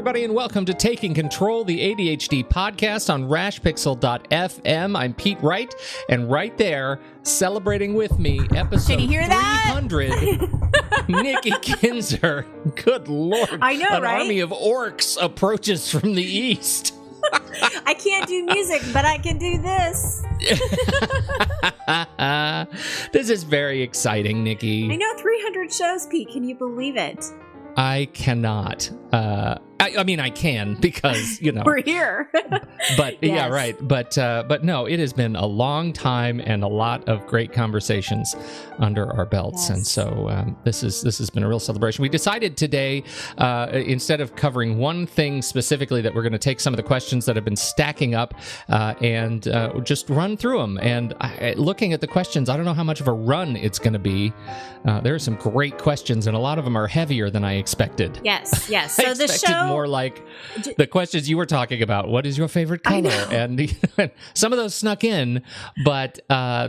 everybody, and welcome to Taking Control, the ADHD podcast on rashpixel.fm. I'm Pete Wright, and right there, celebrating with me, episode Can you hear 300, Nikki Kinzer. Good Lord. I know, An right? army of orcs approaches from the east. I can't do music, but I can do this. This is very exciting, Nikki. I know, 300 shows, Pete. Can you believe it? I cannot. I mean, I can because, you know. We're here. But Yes. yeah, right. But no, it has been a long time and a lot of great conversations under our belts. Yes. And so this has been a real celebration. We decided today, instead of covering one thing specifically, that we're going to take some of the questions that have been stacking up and just run through them. And looking at the questions, I don't know how much of a run it's going to be. There are some great questions, and a lot of them are heavier than I expected. Yes. I So the expected show... more like the questions you were talking about. What is your favorite color? And some of those snuck in, but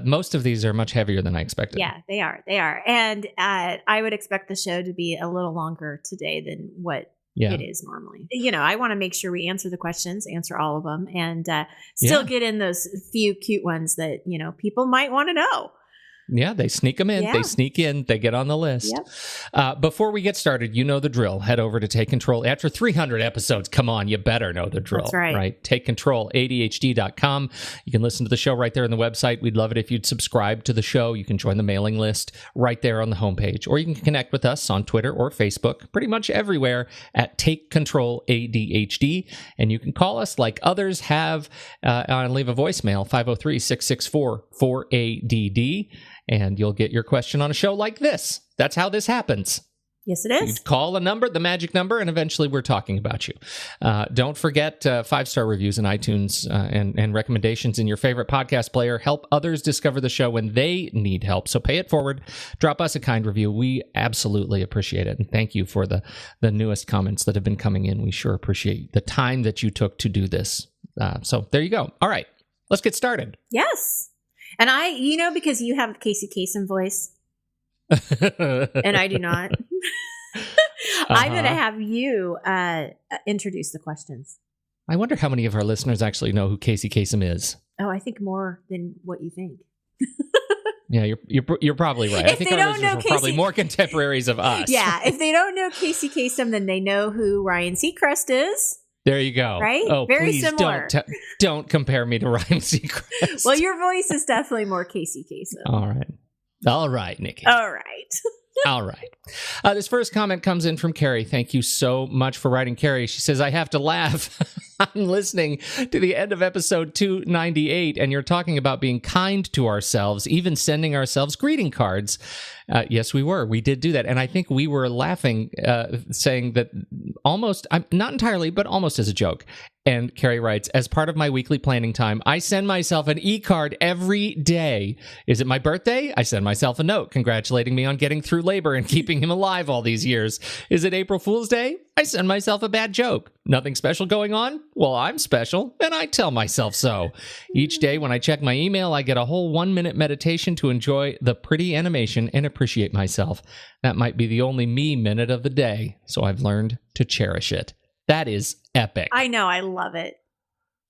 most of these are much heavier than I expected. Yeah, they are. And I would expect the show to be a little longer today than what it is normally. You know, I want to make sure we answer the questions, answer all of them, and still get in those few cute ones that, you know, people might want to know. Yeah, they sneak them in. Yeah. They sneak in. They get on the list. Yep. Before we get started, you know the drill. Head over to Take Control. After 300 episodes, come on, you better know the drill. That's right. TakeControlADHD.com. You can listen to the show right there on the website. We'd love it if you'd subscribe to the show. You can join the mailing list right there on the homepage. Or you can connect with us on Twitter or Facebook, pretty much everywhere at Take Control ADHD. And you can call us like others have and leave a voicemail, 503-664-4ADD. And you'll get your question on a show like this. That's how this happens. Yes, it is. You call a number, the magic number, and eventually we're talking about you. Don't forget 5-star reviews in iTunes and recommendations in your favorite podcast player. Help others discover the show when they need help. So pay it forward. Drop us a kind review. We absolutely appreciate it. And thank you for the newest comments that have been coming in. We sure appreciate the time that you took to do this. So there you go. All right, let's get started. Yes. And because you have Casey Kasem voice, and I do not, I'm going to have you introduce the questions. I wonder how many of our listeners actually know who Casey Kasem is. Oh, I think more than what you think. Yeah, you're probably right. I think our listeners are probably more contemporaries of us. Yeah, if they don't know Casey Kasem, then they know who Ryan Seacrest is. There you go. Right? Oh, very please similar. Don't compare me to Ryan Seacrest. Well, your voice is definitely more Casey Kasem. All right, Nikki. All right. All right. This first comment comes in from Carrie. Thank you so much for writing, Carrie. She says, I have to laugh. I'm listening to the end of episode 298, and you're talking about being kind to ourselves, even sending ourselves greeting cards. Yes, we were. We did do that. And I think we were laughing, saying that almost, not entirely, but almost as a joke. And Carrie writes, as part of my weekly planning time, I send myself an e-card every day. Is it my birthday? I send myself a note congratulating me on getting through labor and keeping him alive all these years. Is it April Fool's Day? I send myself a bad joke. Nothing special going on? Well, I'm special, and I tell myself so. Each day when I check my email, I get a whole 1-minute meditation to enjoy the pretty animation and appreciate myself. That might be the only me minute of the day, so I've learned to cherish it. That is epic. I know. I love it.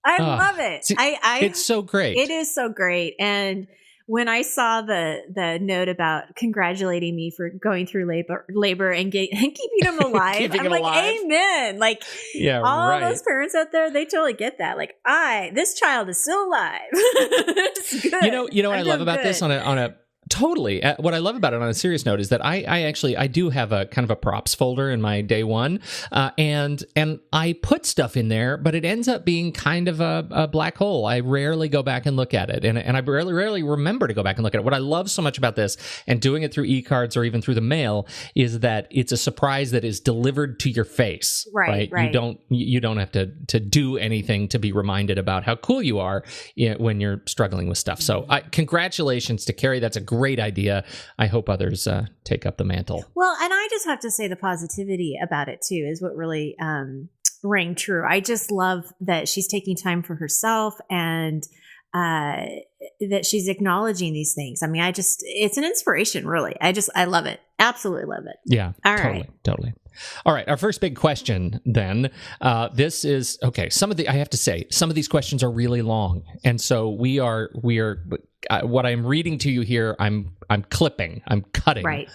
I love it. See, it's so great. It is so great. And when I saw the note about congratulating me for going through labor and keeping him alive, I'm like, alive. Amen. Like, all of those parents out there, they totally get that. Like, this child is still alive. It's good. You know what I love about this on a totally. What I love about it on a serious note is that I do have a kind of a props folder in my day one, and I put stuff in there, but it ends up being kind of a black hole. I rarely go back and look at it, and I rarely remember to go back and look at it. What I love so much about this and doing it through e-cards or even through the mail is that it's a surprise that is delivered to your face. Right. You don't have to do anything to be reminded about how cool you are when you're struggling with stuff. So congratulations to Carrie. That's a great idea. I hope others take up the mantle. Well, and I just have to say the positivity about it too is what really rang true. I just love that she's taking time for herself and that she's acknowledging these things. I mean, it's an inspiration, really. I love it. Absolutely love it. Yeah, All totally, right. totally. All right, our first big question then. This is okay. I have to say, some of these questions are really long, and so we are. What I'm reading to you here, I'm cutting Right.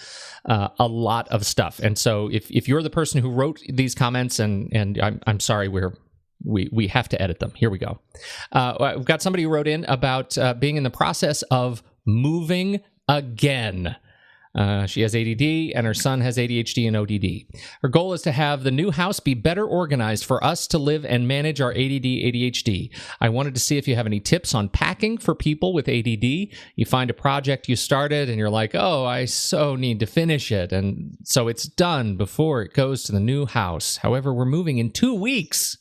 a lot of stuff, and so if you're the person who wrote these comments, and I'm sorry, we have to edit them. Here we go. We've got somebody who wrote in about being in the process of moving again. She has ADD, and her son has ADHD and ODD. Her goal is to have the new house be better organized for us to live and manage our ADD, ADHD. I wanted to see if you have any tips on packing for people with ADD. You find a project you started, and you're like, oh, I so need to finish it. And so it's done before it goes to the new house. However, we're moving in 2 weeks.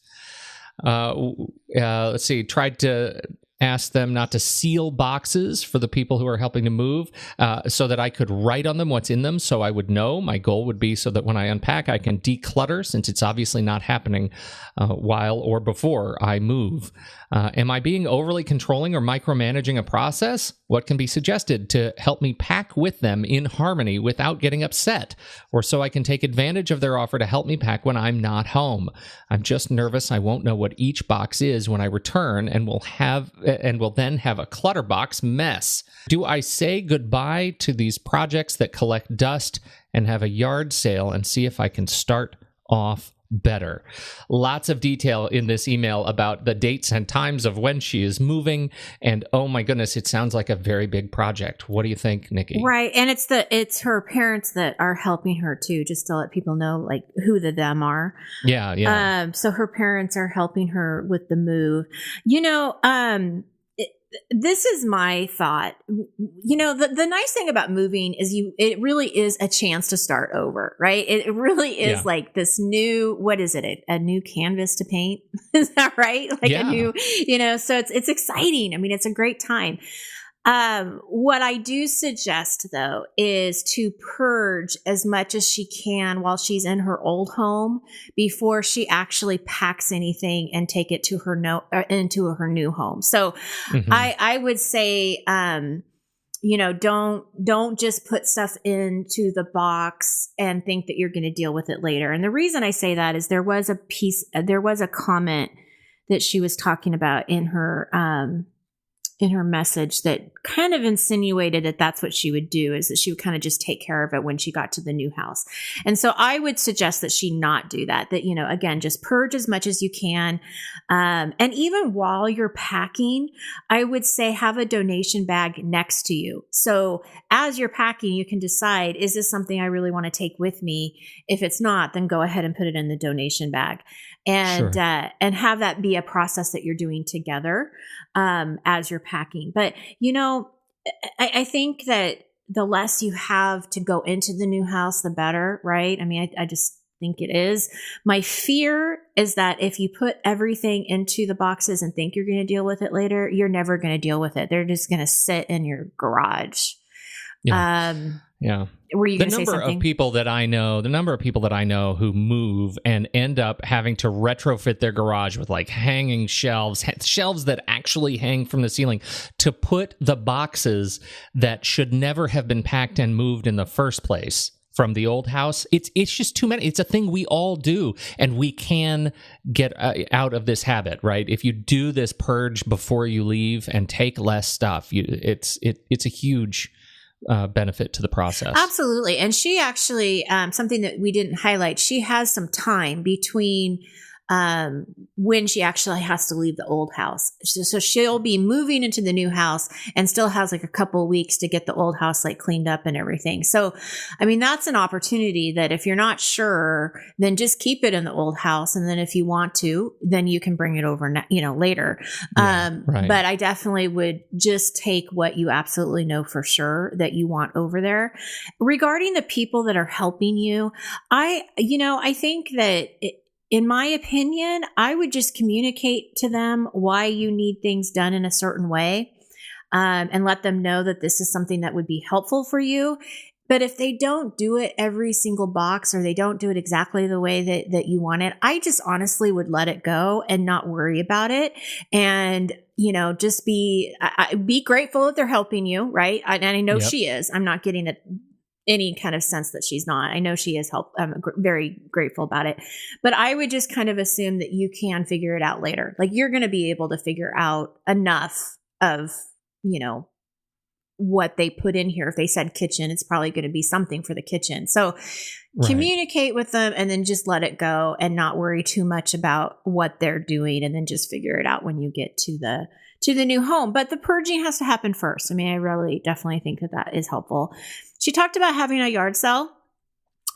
Let's see, tried to ask them not to seal boxes for the people who are helping to move so that I could write on them what's in them so I would know. My goal would be so that when I unpack, I can declutter, since it's obviously not happening while or before I move. Am I being overly controlling or micromanaging a process? What can be suggested to help me pack with them in harmony without getting upset, or so I can take advantage of their offer to help me pack when I'm not home? I'm just nervous I won't know what each box is when I return, and will then have a clutter box mess. Do I say goodbye to these projects that collect dust and have a yard sale and see if I can start off better? Lots of detail in this email about the dates and times of when she is moving, and oh my goodness, it sounds like a very big project. What do you think, Nikki? Right, and it's her parents that are helping her too, just to let people know like who the them are. Yeah. So her parents are helping her with the move. This is my thought. The nice thing about moving is it really is a chance to start over, right? It really is like this new, what is it? A new canvas to paint. Is that right? Like a new, so it's exciting. I mean, it's a great time. What I do suggest though is to purge as much as she can while she's in her old home before she actually packs anything and take it to into her new home. So I would say, don't just put stuff into the box and think that you're going to deal with it later. And the reason I say that is there was a comment that she was talking about in her message that kind of insinuated that that's what she would do, is that she would kind of just take care of it when she got to the new house. And so I would suggest that she not do that, again, just purge as much as you can. And even while you're packing, I would say have a donation bag next to you. So as you're packing, you can decide, is this something I really want to take with me? If it's not, then go ahead and put it in the donation bag. And and have that be a process that you're doing together as you're packing. But, I think that the less you have to go into the new house, the better, right? I mean, I just think it is. My fear is that if you put everything into the boxes and think you're going to deal with it later, you're never going to deal with it. They're just going to sit in your garage. Were you going to say something? The number of people that I know who move and end up having to retrofit their garage with like hanging shelves that actually hang from the ceiling to put the boxes that should never have been packed and moved in the first place from the old house. It's just too many. It's a thing we all do, and we can get out of this habit, right? If you do this purge before you leave and take less stuff, it's a huge benefit to the process. Absolutely. And she actually, something that we didn't highlight, she has some time between when she actually has to leave the old house. So she'll be moving into the new house and still has like a couple of weeks to get the old house like cleaned up and everything. So, I mean, that's an opportunity that if you're not sure, then just keep it in the old house. And then if you want to, then you can bring it over, later. Right. But I definitely would just take what you absolutely know for sure that you want over there. Regarding the people that are helping you, I think that in my opinion, I would just communicate to them why you need things done in a certain way, and let them know that this is something that would be helpful for you. But if they don't do it every single box, or they don't do it exactly the way that you want it, I just honestly would let it go and not worry about it. And, just be grateful that they're helping you, right? And I know she is. I'm not getting it any kind of sense that she's not. I know she is help. I'm very grateful about it, but I would just kind of assume that you can figure it out later. Like you're going to be able to figure out enough of, what they put in here. If they said kitchen, it's probably going to be something for the kitchen. So communicate with them and then just let it go and not worry too much about what they're doing, and then just figure it out when you get to the new home. But the purging has to happen first. I mean, I really definitely think that is helpful. She talked about having a yard sale.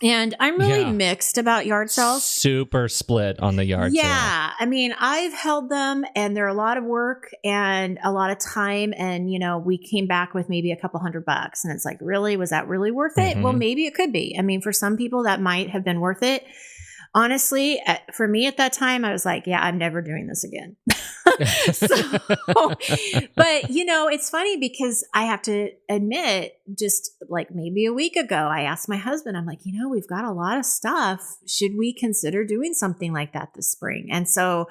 And I'm really mixed about yard sales. Super split on the yard sale. Yeah. I mean, I've held them and they're a lot of work and a lot of time. And, we came back with maybe a couple $100 and it's like, really? Was that really worth it? Well, maybe it could be. I mean, for some people that might have been worth it. Honestly, for me at that time, I was like, yeah, I'm never doing this again. But it's funny because I have to admit, just like maybe a week ago, I asked my husband, I'm like, we've got a lot of stuff. Should we consider doing something like that this spring? And so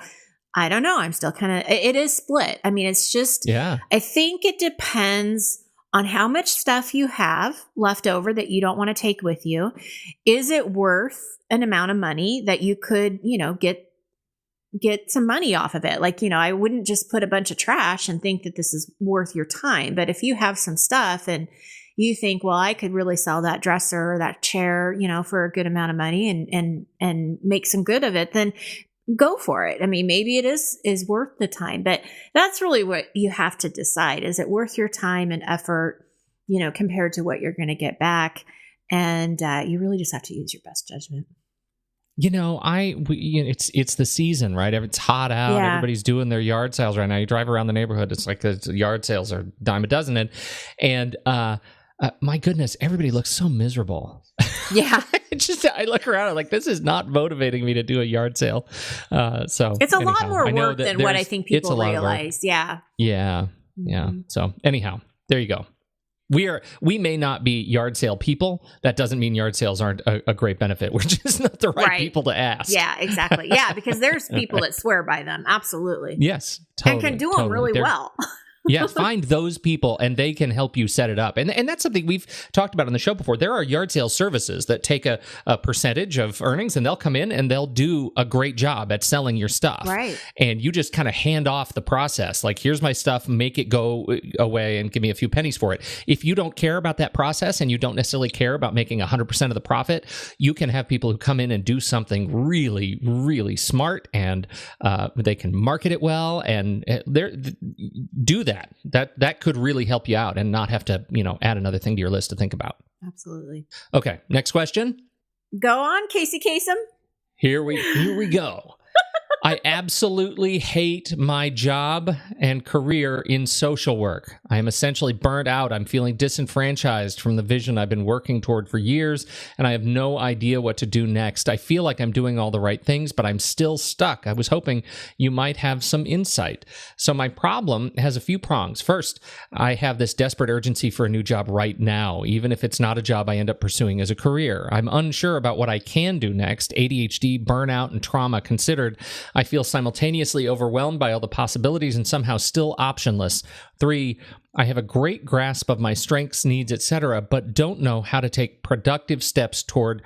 I don't know. I'm still it is split. I mean, it's just, I think it depends on how much stuff you have left over that you don't want to take with you. Is it worth an amount of money that you could, get some money off of it? Like, I wouldn't just put a bunch of trash and think that this is worth your time. But if you have some stuff and you think, well, I could really sell that dresser or that chair, for a good amount of money and make some good of it, then go for it. I mean, maybe it is worth the time, but that's really what you have to decide. Is it worth your time and effort, compared to what you're going to get back? And you really just have to use your best judgment. It's the season, right? It's hot out. Yeah. Everybody's doing their yard sales right now. You drive around the neighborhood, it's like the yard sales are dime a dozen. And my goodness, everybody looks so miserable. Yeah. I look around, I'm like, this is not motivating me to do a yard sale. So it's a lot more work than what I think people realize. Yeah. Yeah. Yeah. So anyhow, there you go. We may not be yard sale people. That doesn't mean yard sales aren't a great benefit. We're just not the right people to ask. Yeah, exactly. Yeah, because there's people that swear by them. Absolutely. Yes, totally. And can do them really well. Yeah, find those people and they can help you set it up. And that's something we've talked about on the show before. There are yard sale services that take a percentage of earnings and they'll come in and they'll do a great job at selling your stuff. Right. And you just kind of hand off the process. Like, here's my stuff, make it go away and give me a few pennies for it. If you don't care about that process and you don't necessarily care about making 100% of the profit, you can have people who come in and do something really, really smart, and they can market it well and do that. That could really help you out and not have to, add another thing to your list to think about. Absolutely. Okay, next question. Go on, Casey Kasem. Here we go. I absolutely hate my job and career in social work. I am essentially burnt out. I'm feeling disenfranchised from the vision I've been working toward for years, and I have no idea what to do next. I feel like I'm doing all the right things, but I'm still stuck. I was hoping you might have some insight. So my problem has a few prongs. First, I have this desperate urgency for a new job right now, even if it's not a job I end up pursuing as a career. I'm unsure about what I can do next. ADHD, burnout, and trauma considered, I feel simultaneously overwhelmed by all the possibilities and somehow still optionless. 3, I have a great grasp of my strengths, needs, etc., but don't know how to take productive steps forward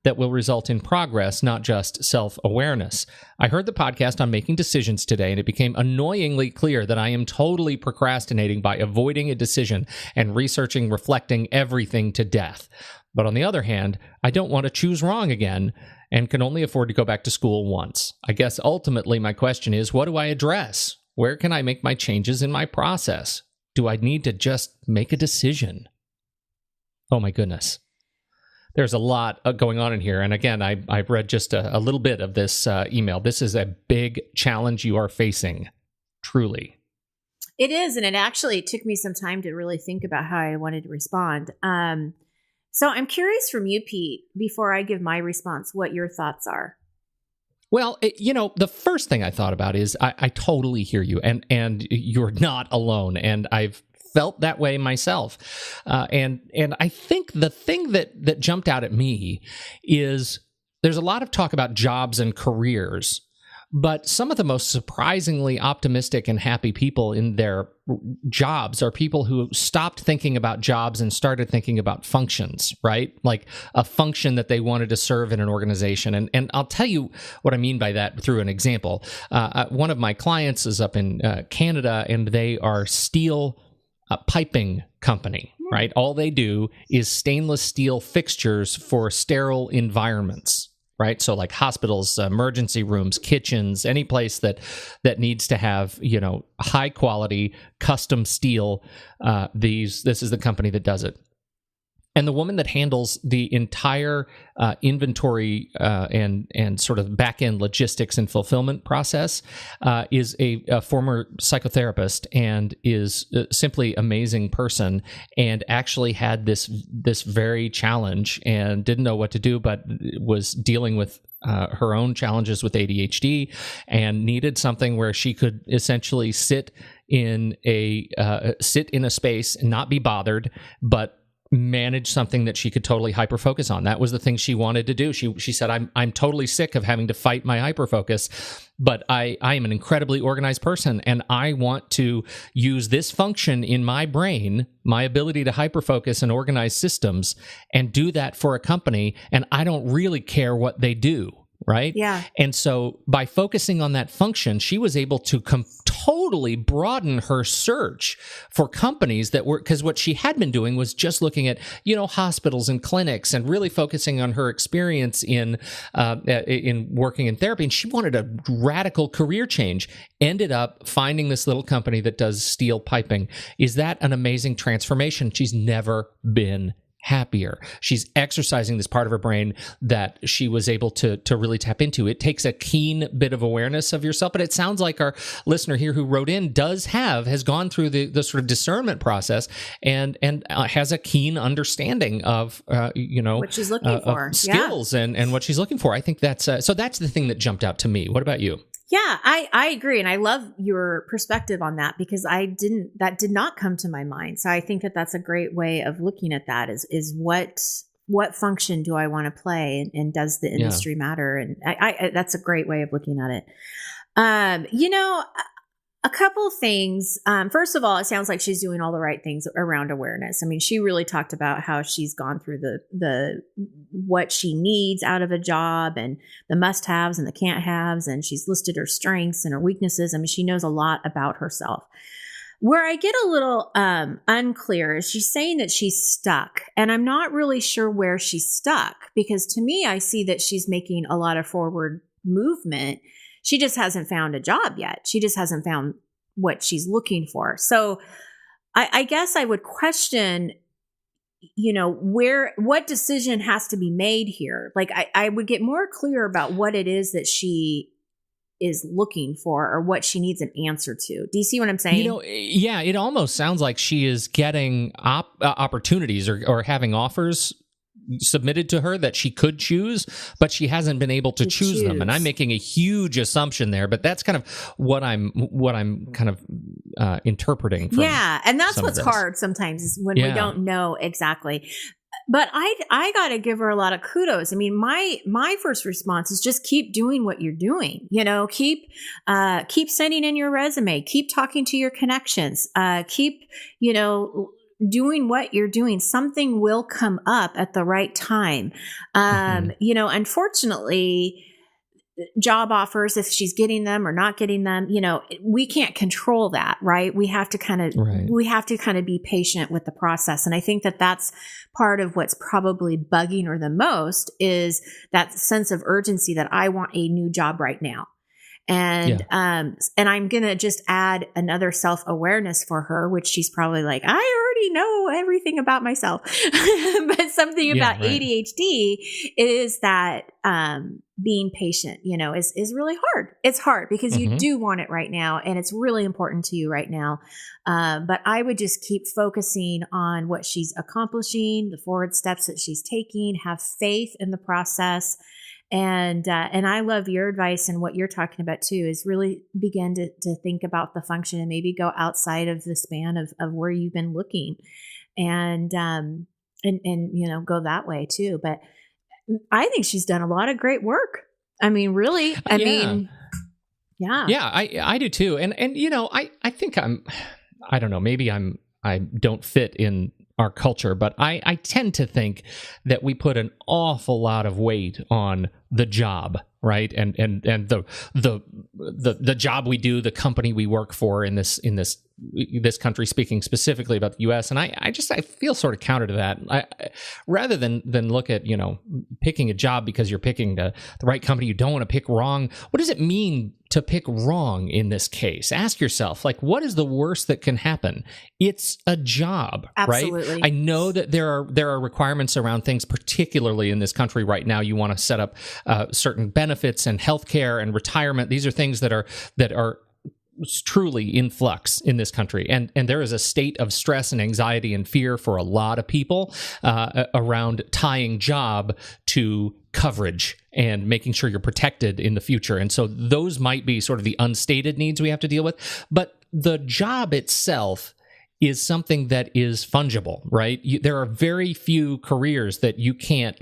that will result in progress, not just self-awareness. I heard the podcast on making decisions today, and it became annoyingly clear that I am totally procrastinating by avoiding a decision and researching, reflecting everything to death. But on the other hand, I don't want to choose wrong again and can only afford to go back to school once. I guess ultimately my question is, what do I address? Where can I make my changes in my process? Do I need to just make a decision? Oh my goodness. There's a lot going on in here. And again, I've read just a little bit of this email. This is a big challenge you are facing, truly. It is. And it actually took me some time to really think about how I wanted to respond. So I'm curious from you, Pete, before I give my response, what your thoughts are. Well, the first thing I thought about is I totally hear you, and you're not alone, and I've felt that way myself. And I think the thing that jumped out at me is there's a lot of talk about jobs and careers, But some of the most surprisingly optimistic and happy people in their jobs are people who stopped thinking about jobs and started thinking about functions, right? Like a function that they wanted to serve in an organization. And I'll tell you what I mean by that through an example. One of my clients is up in Canada, and they are steel piping company, right? All they do is stainless steel fixtures for sterile environments, right? So like hospitals, emergency rooms, kitchens, any place that needs to have, high quality custom steel. This is the company that does it. And the woman that handles the entire inventory and sort of back-end logistics and fulfillment process is a former psychotherapist and is simply amazing person, and actually had this very challenge and didn't know what to do, but was dealing with her own challenges with ADHD and needed something where she could essentially sit in a space and not be bothered, but manage something that she could totally hyper-focus on. That was the thing she wanted to do. She said, I'm totally sick of having to fight my hyper-focus, but I am an incredibly organized person, and I want to use this function in my brain, my ability to hyper-focus and organize systems, and do that for a company, and I don't really care what they do. Right? Yeah. And so by focusing on that function, she was able to totally broaden her search for companies that were, because what she had been doing was just looking at, hospitals and clinics and really focusing on her experience in working in therapy. And she wanted a radical career change, ended up finding this little company that does steel piping. Is that an amazing transformation? She's never been happier. She's exercising this part of her brain that she was able to really tap into. It takes a keen bit of awareness of yourself, but it sounds like our listener here who wrote in has gone through the sort of discernment process and has a keen understanding of what she's looking for, skills and what she's looking for. I think that's so that's the thing that jumped out to me. What about you? Yeah, I agree. And I love your perspective on that, because that did not come to my mind. So I think that that's a great way of looking at that is what function do I want to play, and does the industry matter? And I that's a great way of looking at it. A couple of things. First of all, it sounds like she's doing all the right things around awareness. I mean, she really talked about how she's gone through the what she needs out of a job, and the must-haves and the can't-haves, and she's listed her strengths and her weaknesses. I mean, she knows a lot about herself. Where I get a little unclear is she's saying that she's stuck, and I'm not really sure where she's stuck, because to me, I see that she's making a lot of forward movement. She just hasn't found a job yet. She just hasn't found what she's looking for. So I guess I would question, what decision has to be made here. Like I would get more clear about what it is that she is looking for, or what she needs an answer to. Do you see what I'm saying? Yeah, it almost sounds like she is getting opportunities or having offers submitted to her that she could choose, but she hasn't been able to choose them. And I'm making a huge assumption there, but that's kind of what I'm kind of interpreting from. Yeah, and that's what's hard sometimes, is when we don't know exactly. But I got to give her a lot of kudos. I mean, my first response is just keep doing what you're doing. Keep sending in your resume, keep talking to your connections, keep doing what you're doing. Something will come up at the right time. Unfortunately, job offers, if she's getting them or not getting them, we can't control that, right? We have to kind of be patient with the process. And I think that that's part of what's probably bugging her the most, is that sense of urgency that I want a new job right now. And I'm going to just add another self-awareness for her, which she's probably like, I already know everything about myself. But something about ADHD is that being patient, is really hard. It's hard because you do want it right now, and it's really important to you right now. But I would just keep focusing on what she's accomplishing, the forward steps that she's taking, have faith in the process. And I love your advice, and what you're talking about too, is really begin to think about the function and maybe go outside of the span of where you've been looking, and go that way too. But I think she's done a lot of great work. I mean, really, Yeah, I do too. And I think I don't know, maybe I don't fit in our culture, but I tend to think that we put an awful lot of weight on the job, right? And the job we do, the company we work for in this country, speaking specifically about the U.S. And I feel sort of counter to that. Rather than look at picking a job because you're picking the right company, you don't want to pick wrong. What does it mean to pick wrong in this case? Ask yourself, what is the worst that can happen? It's a job, Absolutely. Right? I know that there are requirements around things, particularly in this country right now. You want to set up certain benefits and healthcare and retirement. These are things that are truly in flux in this country, and there is a state of stress and anxiety and fear for a lot of people around tying job to coverage and making sure you're protected in the future. And so those might be sort of the unstated needs we have to deal with. But the job itself is something that is fungible, right? There are very few careers that you can't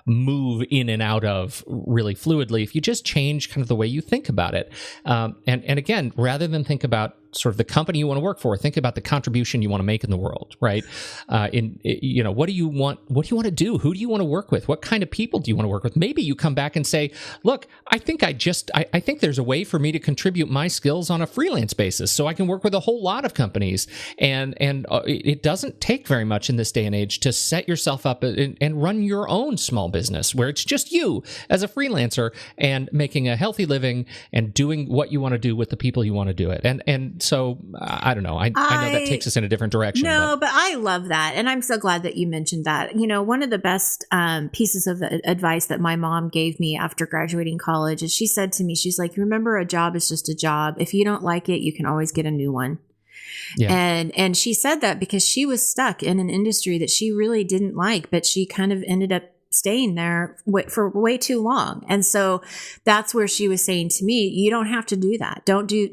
move in and out of really fluidly if you just change kind of the way you think about it. And again, rather than think about sort of the company you want to work for, think about the contribution you want to make in the world, right? What do you want? What do you want to do? Who do you want to work with? What kind of people do you want to work with? Maybe you come back and say, look, I think there's a way for me to contribute my skills on a freelance basis so I can work with a whole lot of companies. And it doesn't take very much in this day and age to set yourself up and run your own small business where it's just you as a freelancer and making a healthy living and doing what you want to do with the people you want to do it. And so I don't know. I know that takes us in a different direction. No, but I love that. And I'm so glad that you mentioned that. One of the best pieces of advice that my mom gave me after graduating college is she said to me, she's like, remember, a job is just a job. If you don't like it, you can always get a new one. Yeah. And she said that because she was stuck in an industry that she really didn't like, but she kind of ended up staying there for way too long. And so that's where she was saying to me, you don't have to do that. Don't do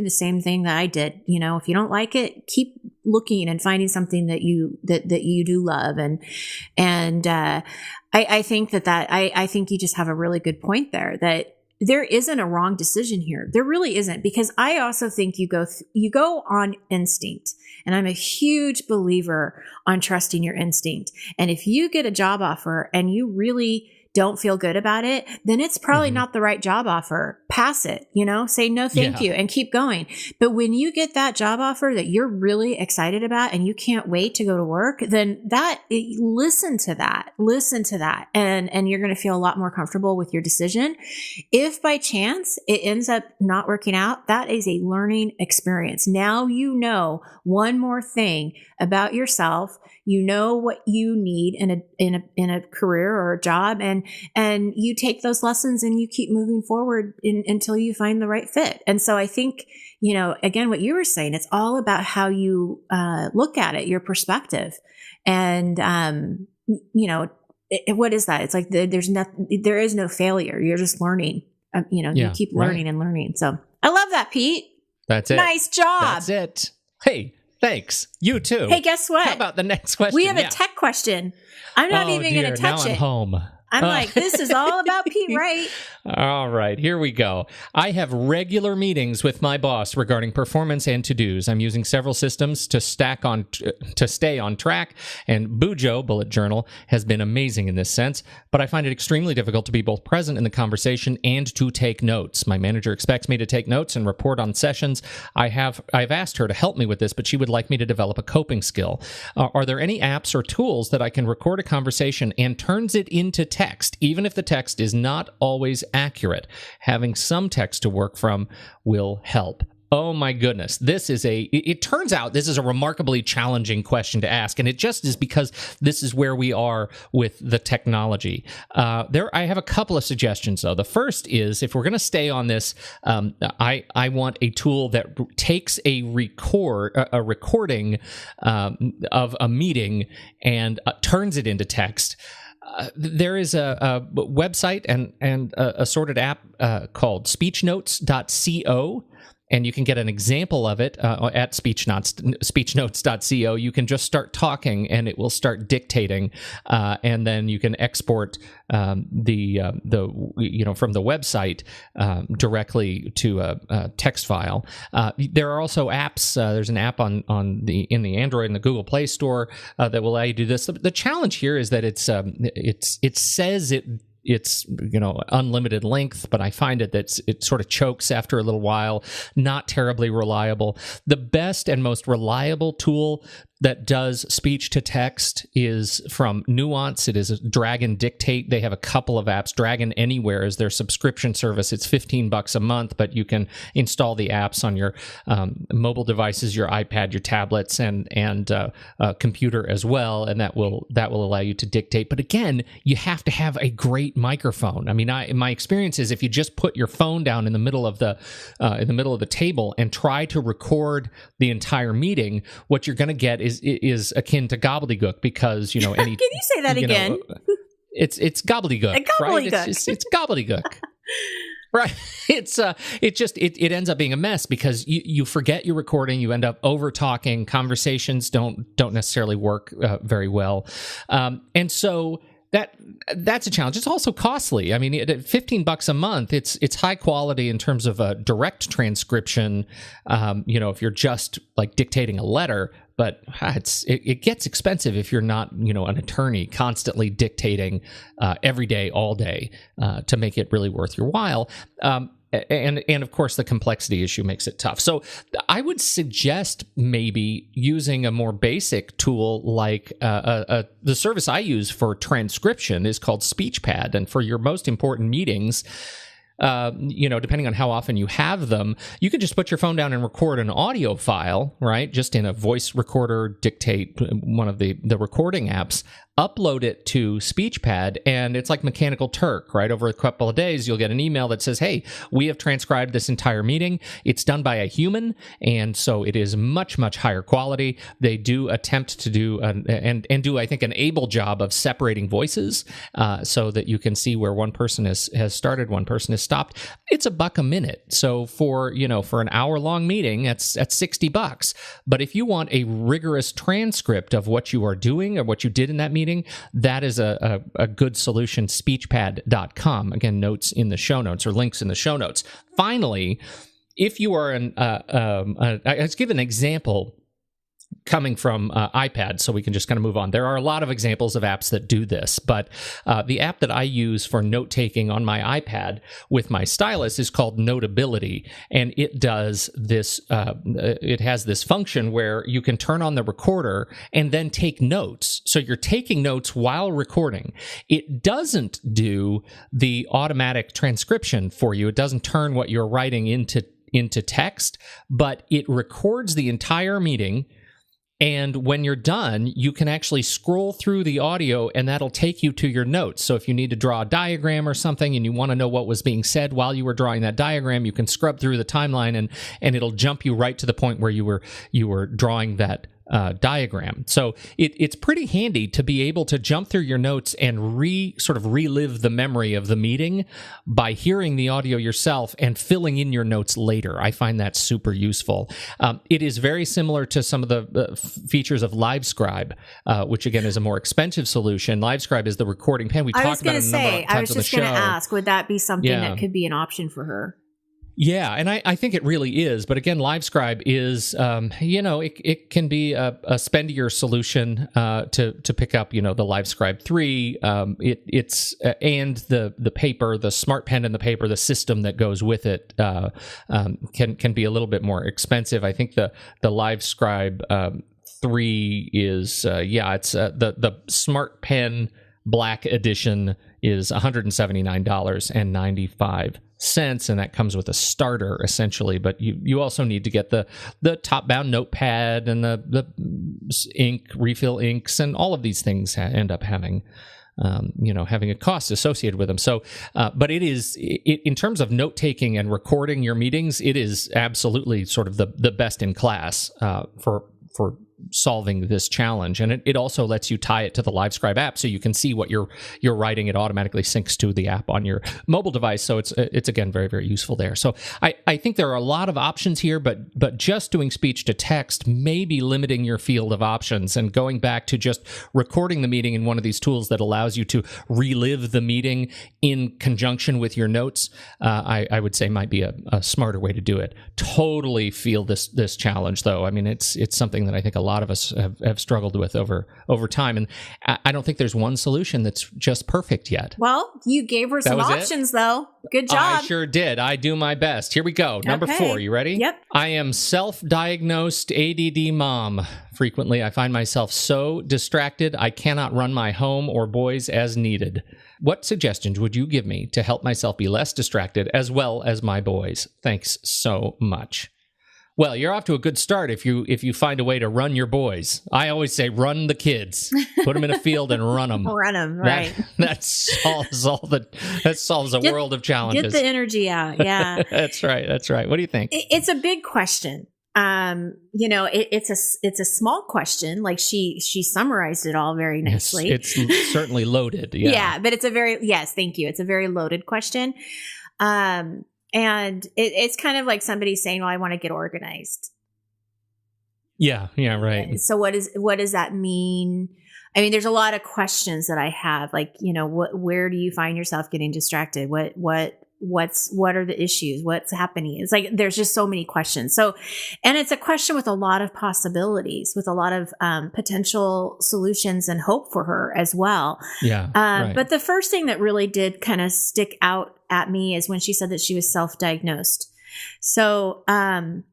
the same thing that I did. If you don't like it, keep looking and finding something that you do love. And I think I think you just have a really good point there, that there isn't a wrong decision here. There really isn't, because I also think you go on instinct. And I'm a huge believer on trusting your instinct. And if you get a job offer and you really don't feel good about it, then it's probably not the right job offer. Pass it, say no, thank you, and keep going. But when you get that job offer that you're really excited about and you can't wait to go to work, then listen to that, and you're going to feel a lot more comfortable with your decision. If by chance it ends up not working out, that is a learning experience. Now you know one more thing about yourself. You know what you need in a career or a job, and you take those lessons and you keep moving forward until you find the right fit. And so I think, again, what you were saying, it's all about how you look at it, your perspective, and what is that? It's like there is no failure. You're just learning. You keep learning and learning. So I love that, Pete. That's it. Nice job. That's it. Hey. Thanks. You too. Hey, guess what? How about the next question? We have a tech question. I'm not even going to touch it. I'm home. I'm like, this is all about Pete Wright. All right, here we go. I have regular meetings with my boss regarding performance and to-dos. I'm using several systems to stay on track, and Bujo, bullet journal, has been amazing in this sense, but I find it extremely difficult to be both present in the conversation and to take notes. My manager expects me to take notes and report on sessions. I've asked her to help me with this, but she would like me to develop a coping skill. Are there any apps or tools that I can record a conversation and turns it into text, even if the text is not always accurate? Having some text to work from will help. Oh my goodness. It turns out this is a remarkably challenging question to ask, and it just is because this is where we are with the technology. I have a couple of suggestions though. The first is, if we're going to stay on this, I want a tool that takes a recording of a meeting and turns it into text. There is a website and a sorted app called speechnotes.co. and you can get an example of it at speechnotes.co. You can just start talking, and it will start dictating, and then you can export from the website directly to a text file. There are also apps. There's an app in the Android and the Google Play Store that will allow you to do this. The challenge here is that it says it's unlimited length, but I find it sort of chokes after a little while. Not terribly reliable. The best and most reliable tool that does speech to text is from Nuance. It is Dragon Dictate. They have a couple of apps. Dragon Anywhere is their subscription service. It's $15 a month, but you can install the apps on your mobile devices, your iPad, your tablets, and computer as well, and that will allow you to dictate. But again, you have to have a great microphone. I mean, my experience is if you just put your phone down in the middle of the table and try to record the entire meeting, what you're going to get is akin to gobbledygook, because any can you say that again? It's gobbledygook, right? It's gobbledygook. Right. It ends up being a mess because you forget you're recording, you end up over talking, conversations don't necessarily work very well. And so that's a challenge. It's also costly. I mean, at $15 a month, it's high quality in terms of a direct transcription. If you're just like dictating a letter, but it gets expensive if you're not an attorney constantly dictating every day, all day, to make it really worth your while. And of course, the complexity issue makes it tough. So I would suggest maybe using a more basic tool like the service I use for transcription is called SpeechPad. And for your most important meetings, depending on how often you have them, you can just put your phone down and record an audio file, right? Just in a voice recorder, dictate one of the recording apps, upload it to SpeechPad, and it's like Mechanical Turk, right? Over a couple of days, you'll get an email that says, hey, we have transcribed this entire meeting. It's done by a human, and so it is much, much higher quality. They do attempt to do, and do, I think, an able job of separating voices so that you can see where one person has started, one person has stopped. It's $1 a minute. So for an hour-long meeting, that's $60. But if you want a rigorous transcript of what you are doing or what you did in that meeting, that is a good solution, speechpad.com. Again, notes in the show notes or links in the show notes. Finally, if you are let's give an example coming from iPad, so we can just kind of move on. There are a lot of examples of apps that do this, but the app that I use for note-taking on my iPad with my stylus is called Notability, and it does this. It has this function where you can turn on the recorder and then take notes. So you're taking notes while recording. It doesn't do the automatic transcription for you. It doesn't turn what you're writing into text, but it records the entire meeting. And when you're done, you can actually scroll through the audio, and that'll take you to your notes. So if you need to draw a diagram or something and you want to know what was being said while you were drawing that diagram, you can scrub through the timeline and it'll jump you right to the point where you were drawing that diagram. So it's pretty handy to be able to jump through your notes and relive the memory of the meeting by hearing the audio yourself and filling in your notes later. I find that super useful. It is very similar to some of the features of Livescribe, which again is a more expensive solution. Livescribe is the recording pen. We talked about it a number of times on the show. I was just going to ask, would that be something that could be an option for her? Yeah, and I think it really is. But again, Livescribe is, it can be a spendier solution to pick up, the Livescribe 3. It's and the paper, the smart pen and the paper, the system that goes with it can be a little bit more expensive. I think the Livescribe 3 is, it's the smart pen Black Edition is $179.95. And that comes with a starter essentially, but you also need to get the top-bound notepad and the ink, refill inks, and all of these things end up having a cost associated with them. So but it is in terms of note-taking and recording your meetings, it is absolutely sort of the best in class for solving this challenge. And it also lets you tie it to the Livescribe app, so you can see what you're writing. It automatically syncs to the app on your mobile device. So it's again very, very useful there. So I think there are a lot of options here, but just doing speech to text may be limiting your field of options, and going back to just recording the meeting in one of these tools that allows you to relive the meeting in conjunction with your notes, I would say might be a smarter way to do it. Totally feel this challenge, though. I mean, it's something that I think a lot of us have struggled with over time, and I don't think there's one solution that's just perfect yet. Well, you gave her some options, though. Good job. I sure did. I do my best. Here we go. Number 4. You ready? Yep. I am self-diagnosed ADD mom. Frequently, I find myself so distracted I cannot run my home or boys as needed. What suggestions would you give me to help myself be less distracted as well as my boys? Thanks so much. Well, you're off to a good start if you find a way to run your boys. I always say run the kids. Put them in a field and run them. Run them, right. That solves a world of challenges. Get the energy out, yeah. That's right. What do you think? It's a big question. It's a small question. Like she summarized it all very nicely. It's certainly loaded. Yeah. Yeah, but thank you. It's a very loaded question. And it's kind of like somebody saying, well, I want to get organized. Yeah, right. So what does that mean? I mean, there's a lot of questions that I have, like, where do you find yourself getting distracted? What are the issues? What's happening? It's like, there's just so many questions. So, and it's a question with a lot of possibilities, with a lot of potential solutions and hope for her as well. Yeah. Right. But the first thing that really did kind of stick out at me is when she said that she was self-diagnosed. So, and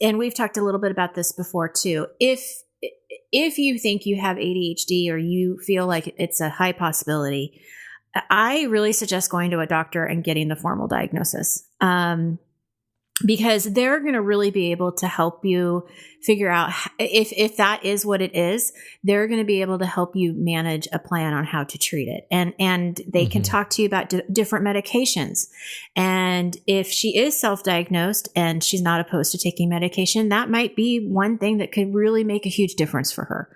we've talked a little bit about this before too. If you think you have ADHD, or you feel like it's a high possibility, I really suggest going to a doctor and getting the formal diagnosis, because they're going to really be able to help you figure out if that is what it is. They're going to be able to help you manage a plan on how to treat it. And they can talk to you about different medications. And if she is self-diagnosed and she's not opposed to taking medication, that might be one thing that could really make a huge difference for her.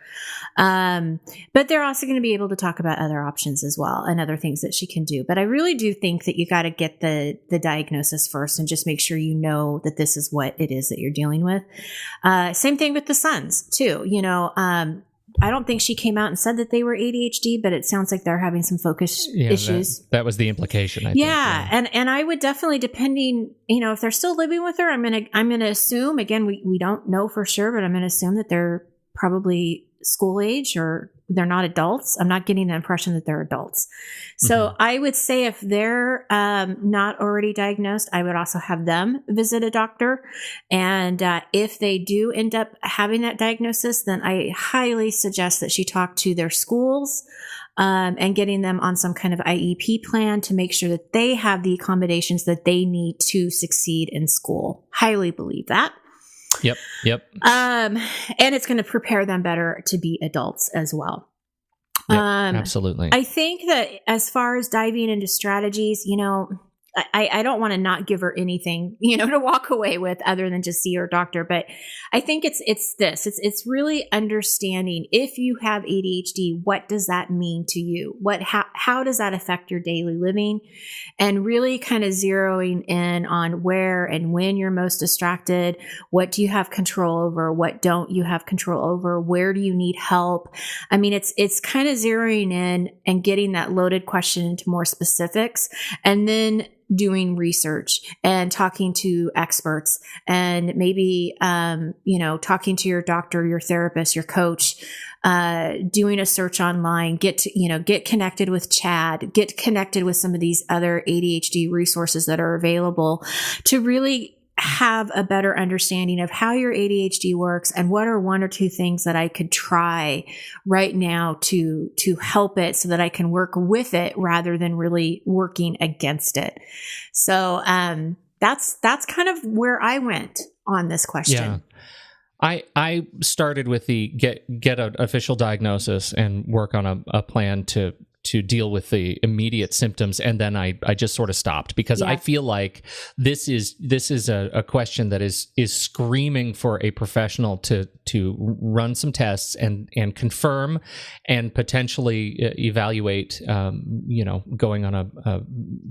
But they're also going to be able to talk about other options as well, and other things that she can do. But I really do think that you got to get the diagnosis first, and just make sure you know that this is what it is that you're dealing with. Same thing with the sons too. I don't think she came out and said that they were ADHD, but it sounds like they're having some focus issues. That was the implication, I think. Yeah. And I would definitely, depending, if they're still living with her, I'm going to assume, again, we don't know for sure, but I'm going to assume that they're probably school age, or they're not adults. I'm not getting the impression that they're adults. So I would say if they're not already diagnosed, I would also have them visit a doctor. And if they do end up having that diagnosis, then I highly suggest that she talk to their schools and getting them on some kind of IEP plan to make sure that they have the accommodations that they need to succeed in school. Highly believe that. Yep. And it's going to prepare them better to be adults as well. Yep, absolutely. I think that as far as diving into strategies, I don't want to not give her anything, to walk away with other than just see her doctor. But I think it's really understanding, if you have ADHD, what does that mean to you? How does that affect your daily living? And really kind of zeroing in on where and when you're most distracted. What do you have control over? What don't you have control over? Where do you need help? I mean, it's kind of zeroing in and getting that loaded question into more specifics, and then doing research and talking to experts, and maybe, talking to your doctor, your therapist, your coach, doing a search online, get connected with Chad, get connected with some of these other ADHD resources that are available, to really have a better understanding of how your ADHD works, and what are one or two things that I could try right now to help it, so that I can work with it rather than really working against it. So that's kind of where I went on this question. Yeah. I started with the get an official diagnosis and work on a plan to to deal with the immediate symptoms, and then I just sort of stopped, because I feel like this is a question that is screaming for a professional to run some tests and confirm and potentially evaluate, going on a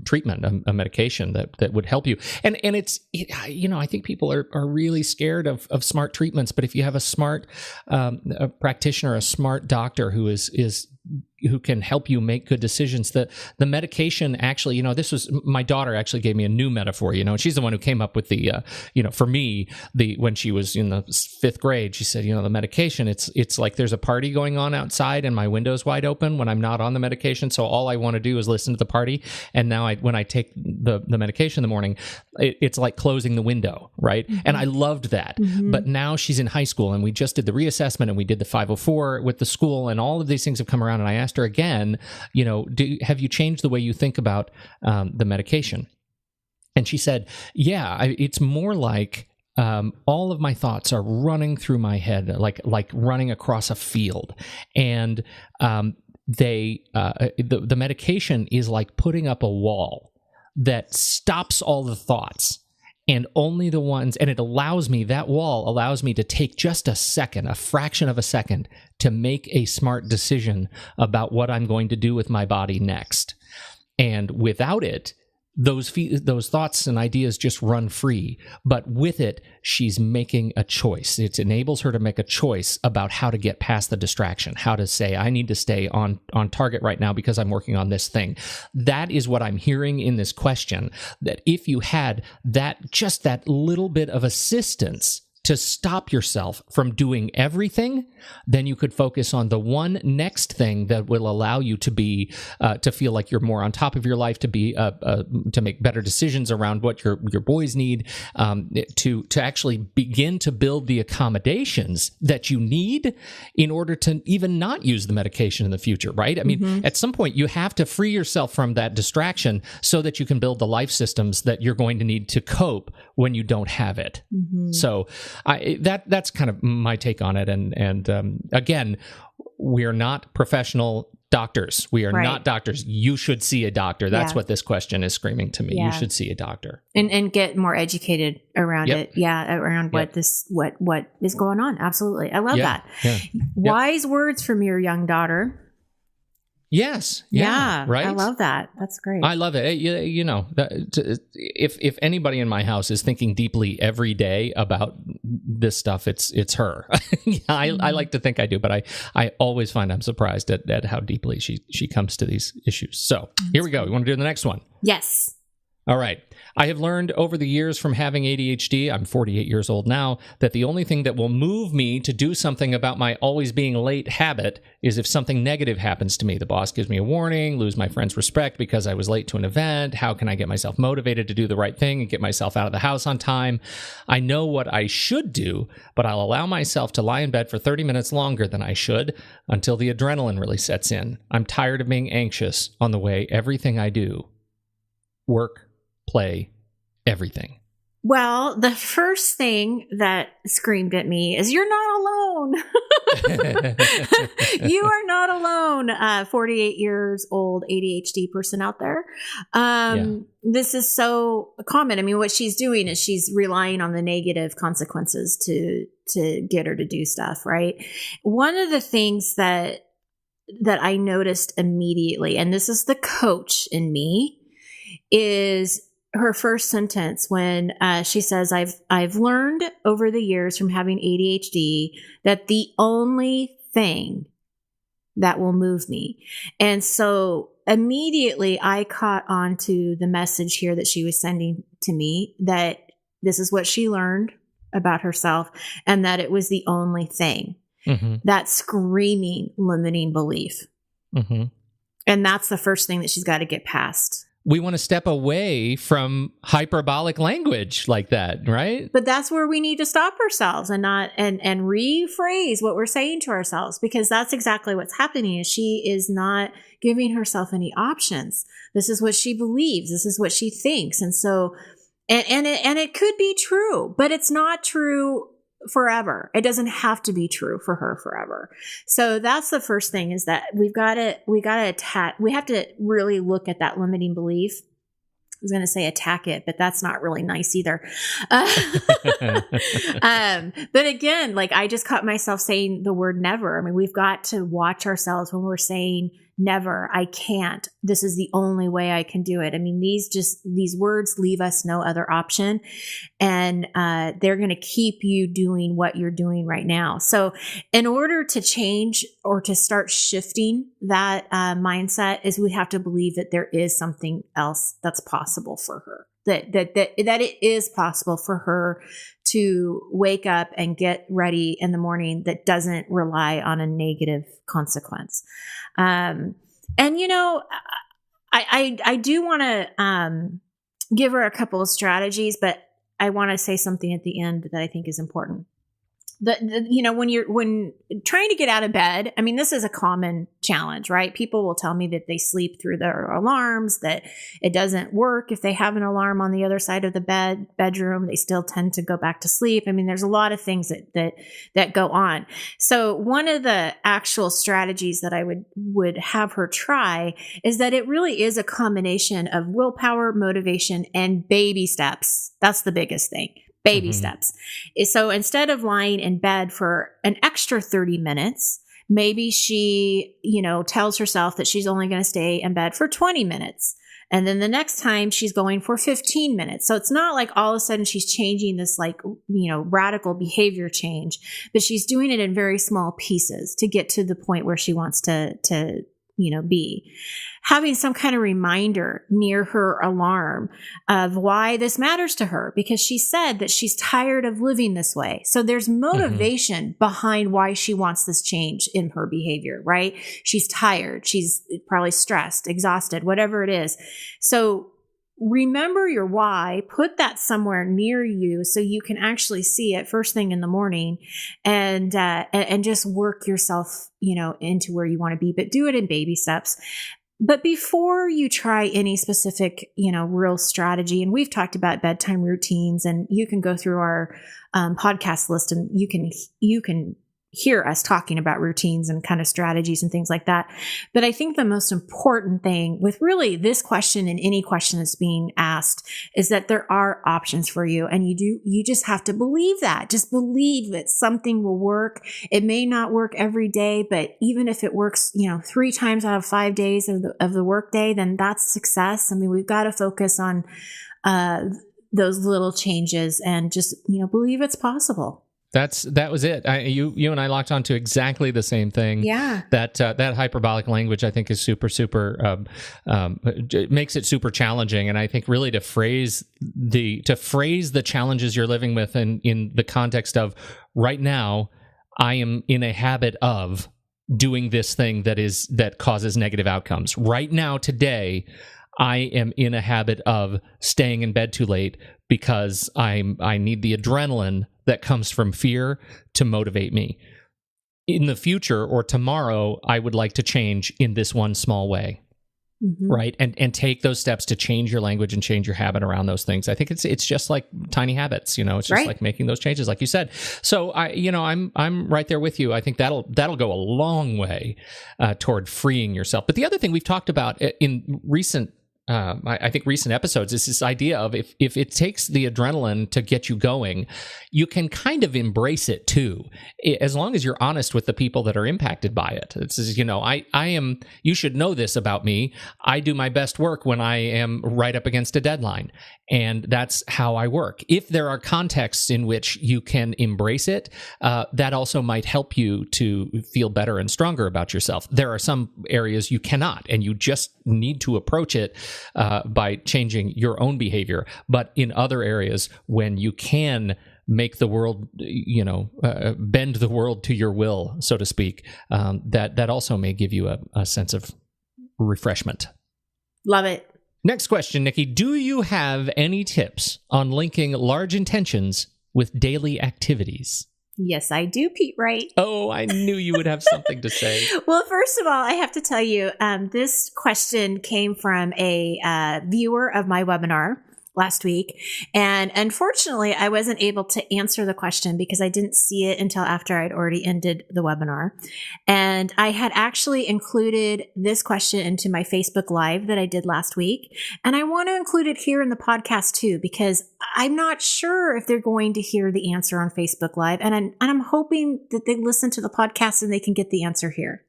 treatment, a medication that would help you. And I think people are really scared of smart treatments, but if you have a smart a practitioner, a smart doctor who can help you make good decisions. The medication actually, this was, my daughter actually gave me a new metaphor, and she's the one who came up with the, for me, when she was in the 5th grade, she said, the medication, it's like there's a party going on outside and my window's wide open when I'm not on the medication. So all I want to do is listen to the party. And now when I take the medication in the morning, it's like closing the window, right? Mm-hmm. And I loved that. Mm-hmm. But now she's in high school, and we just did the reassessment, and we did the 504 with the school, and all of these things have come around. And I asked her again, have you changed the way you think about the medication? And she said, it's more like all of my thoughts are running through my head, like running across a field. And the medication is like putting up a wall that stops all the thoughts. And only the ones, and that wall allows me to take just a fraction of a second, to make a smart decision about what I'm going to do with my body next. And without it, those thoughts and ideas just run free. But with it, she's making a choice. It enables her to make a choice about how to get past the distraction, how to say, I need to stay on target right now because I'm working on this thing. That is what I'm hearing in this question, that if you had just that little bit of assistance to stop yourself from doing everything, then you could focus on the one next thing that will allow you to be to feel like you're more on top of your life, to make better decisions around what your boys need, to actually begin to build the accommodations that you need in order to even not use the medication in the future, right? I mean, at some point you have to free yourself from that distraction so that you can build the life systems that you're going to need to cope when you don't have it. Mm-hmm. So that's kind of my take on it. And again, we're not professional doctors. We are not doctors. You should see a doctor. That's what this question is screaming to me. You should see a doctor and get more educated around it. Yeah, around what is going on. Absolutely, I love that. Yeah. Wise words from your young daughter. Yes. Yeah. Right. I love that. That's great. I love it. If anybody in my house is thinking deeply every day about this stuff, it's her. I like to think I do, but I always find I'm surprised at how deeply she comes to these issues. So here we go. We want to do the next one. Yes. All right. I have learned over the years from having ADHD, I'm 48 years old now, that the only thing that will move me to do something about my always being late habit is if something negative happens to me. The boss gives me a warning, lose my friend's respect because I was late to an event. How can I get myself motivated to do the right thing and get myself out of the house on time? I know what I should do, but I'll allow myself to lie in bed for 30 minutes longer than I should until the adrenaline really sets in. I'm tired of being anxious on the way everything I do. Work, play, everything. Well, the first thing that screamed at me is you're not alone. You are not alone. 48 years old ADHD person out there. This is so common. I mean, what she's doing is she's relying on the negative consequences to get her to do stuff, right? One of the things that I noticed immediately, and this is the coach in me, is her first sentence when she says, I've learned over the years from having ADHD that the only thing that will move me. And so immediately I caught on to the message here that she was sending to me, that this is what she learned about herself and that it was the only thing. Mm-hmm. That screaming limiting belief. Mm-hmm. And that's the first thing that she's got to get past. We want to step away from hyperbolic language like that, right? But that's where we need to stop ourselves and not and rephrase what we're saying to ourselves, because that's exactly what's happening. Is she is not giving herself any options. This is what she believes. This is what she thinks, and so and it could be true, but it's not true forever. It doesn't have to be true for her forever. So that's the first thing, is that we have to really look at that limiting belief. I was going to say attack it, but that's not really nice either. But again, like, I just caught myself saying the word never. I mean, we've got to watch ourselves when we're saying never, I can't, this is the only way I can do it. I mean, these words leave us no other option, and they're going to keep you doing what you're doing right now. So in order to change or to start shifting that mindset, is we have to believe that there is something else that's possible for her, that it is possible for her to wake up and get ready in the morning that doesn't rely on a negative consequence. And, you know, I do want to give her a couple of strategies, but I want to say something at the end that I think is important. You know, when trying to get out of bed, I mean, this is a common challenge, right? People will tell me that they sleep through their alarms, that it doesn't work. If they have an alarm on the other side of the bedroom, they still tend to go back to sleep. I mean, there's a lot of things that go on. So one of the actual strategies that I would have her try is that it really is a combination of willpower, motivation, and baby steps. That's the biggest thing. Baby steps. So instead of lying in bed for an extra 30 minutes, maybe she, you know, tells herself that she's only going to stay in bed for 20 minutes. And then the next time she's going for 15 minutes. So it's not like all of a sudden she's changing this, like, you know, radical behavior change, but she's doing it in very small pieces to get to the point where she wants to you know, be. Having some kind of reminder near her alarm of why this matters to her, because she said that she's tired of living this way. So there's motivation behind why she wants this change in her behavior, right? She's tired. She's probably stressed, exhausted, whatever it is. So remember your why, put that somewhere near you so you can actually see it first thing in the morning, and just work yourself, you know, into where you want to be, but do it in baby steps. But before you try any specific, you know, real strategy, and we've talked about bedtime routines, and you can go through our podcast list, and you can hear us talking about routines and kind of strategies and things like that. But I think the most important thing with really this question and any question that's being asked is that there are options for you. And you just have to believe that. Just believe that something will work. It may not work every day, but even if it works, you know, 3 times out of 5 days of the work day, then that's success. I mean, we've got to focus on those little changes and just, you know, believe it's possible. That was it. You and I locked onto exactly the same thing. Yeah. That hyperbolic language, I think, is super makes it super challenging. And I think really to phrase the challenges you're living with in the context of right now, I am in a habit of doing this thing that causes negative outcomes. Right now, today, I am in a habit of staying in bed too late because I need the adrenaline that comes from fear to motivate me. In the future or tomorrow, I would like to change in this one small way, right? And take those steps to change your language and change your habit around those things. I think it's just like tiny habits, you know. It's just like making those changes, like you said. So I'm right there with you. I think that'll go a long way toward freeing yourself. But the other thing we've talked about in recent I think recent episodes is this idea of if it takes the adrenaline to get you going, you can kind of embrace it too, as long as you're honest with the people that are impacted by it. It's, you know, you should know this about me. I do my best work when I am right up against a deadline, and that's how I work. If there are contexts in which you can embrace it, that also might help you to feel better and stronger about yourself. There are some areas you cannot, and you just need to approach it by changing your own behavior. But in other areas, when you can make the world, you know, bend the world to your will, so to speak, that also may give you a sense of refreshment. Love it. Next question, Nikki. Do you have any tips on linking large intentions with daily activities? Yes, I do, Pete Wright. Oh, I knew you would have something to say. Well, first of all, I have to tell you, this question came from a viewer of my webinar last week. And unfortunately, I wasn't able to answer the question because I didn't see it until after I'd already ended the webinar. And I had actually included this question into my Facebook Live that I did last week. And I want to include it here in the podcast too, because I'm not sure if they're going to hear the answer on Facebook Live. And I'm hoping that they listen to the podcast and they can get the answer here.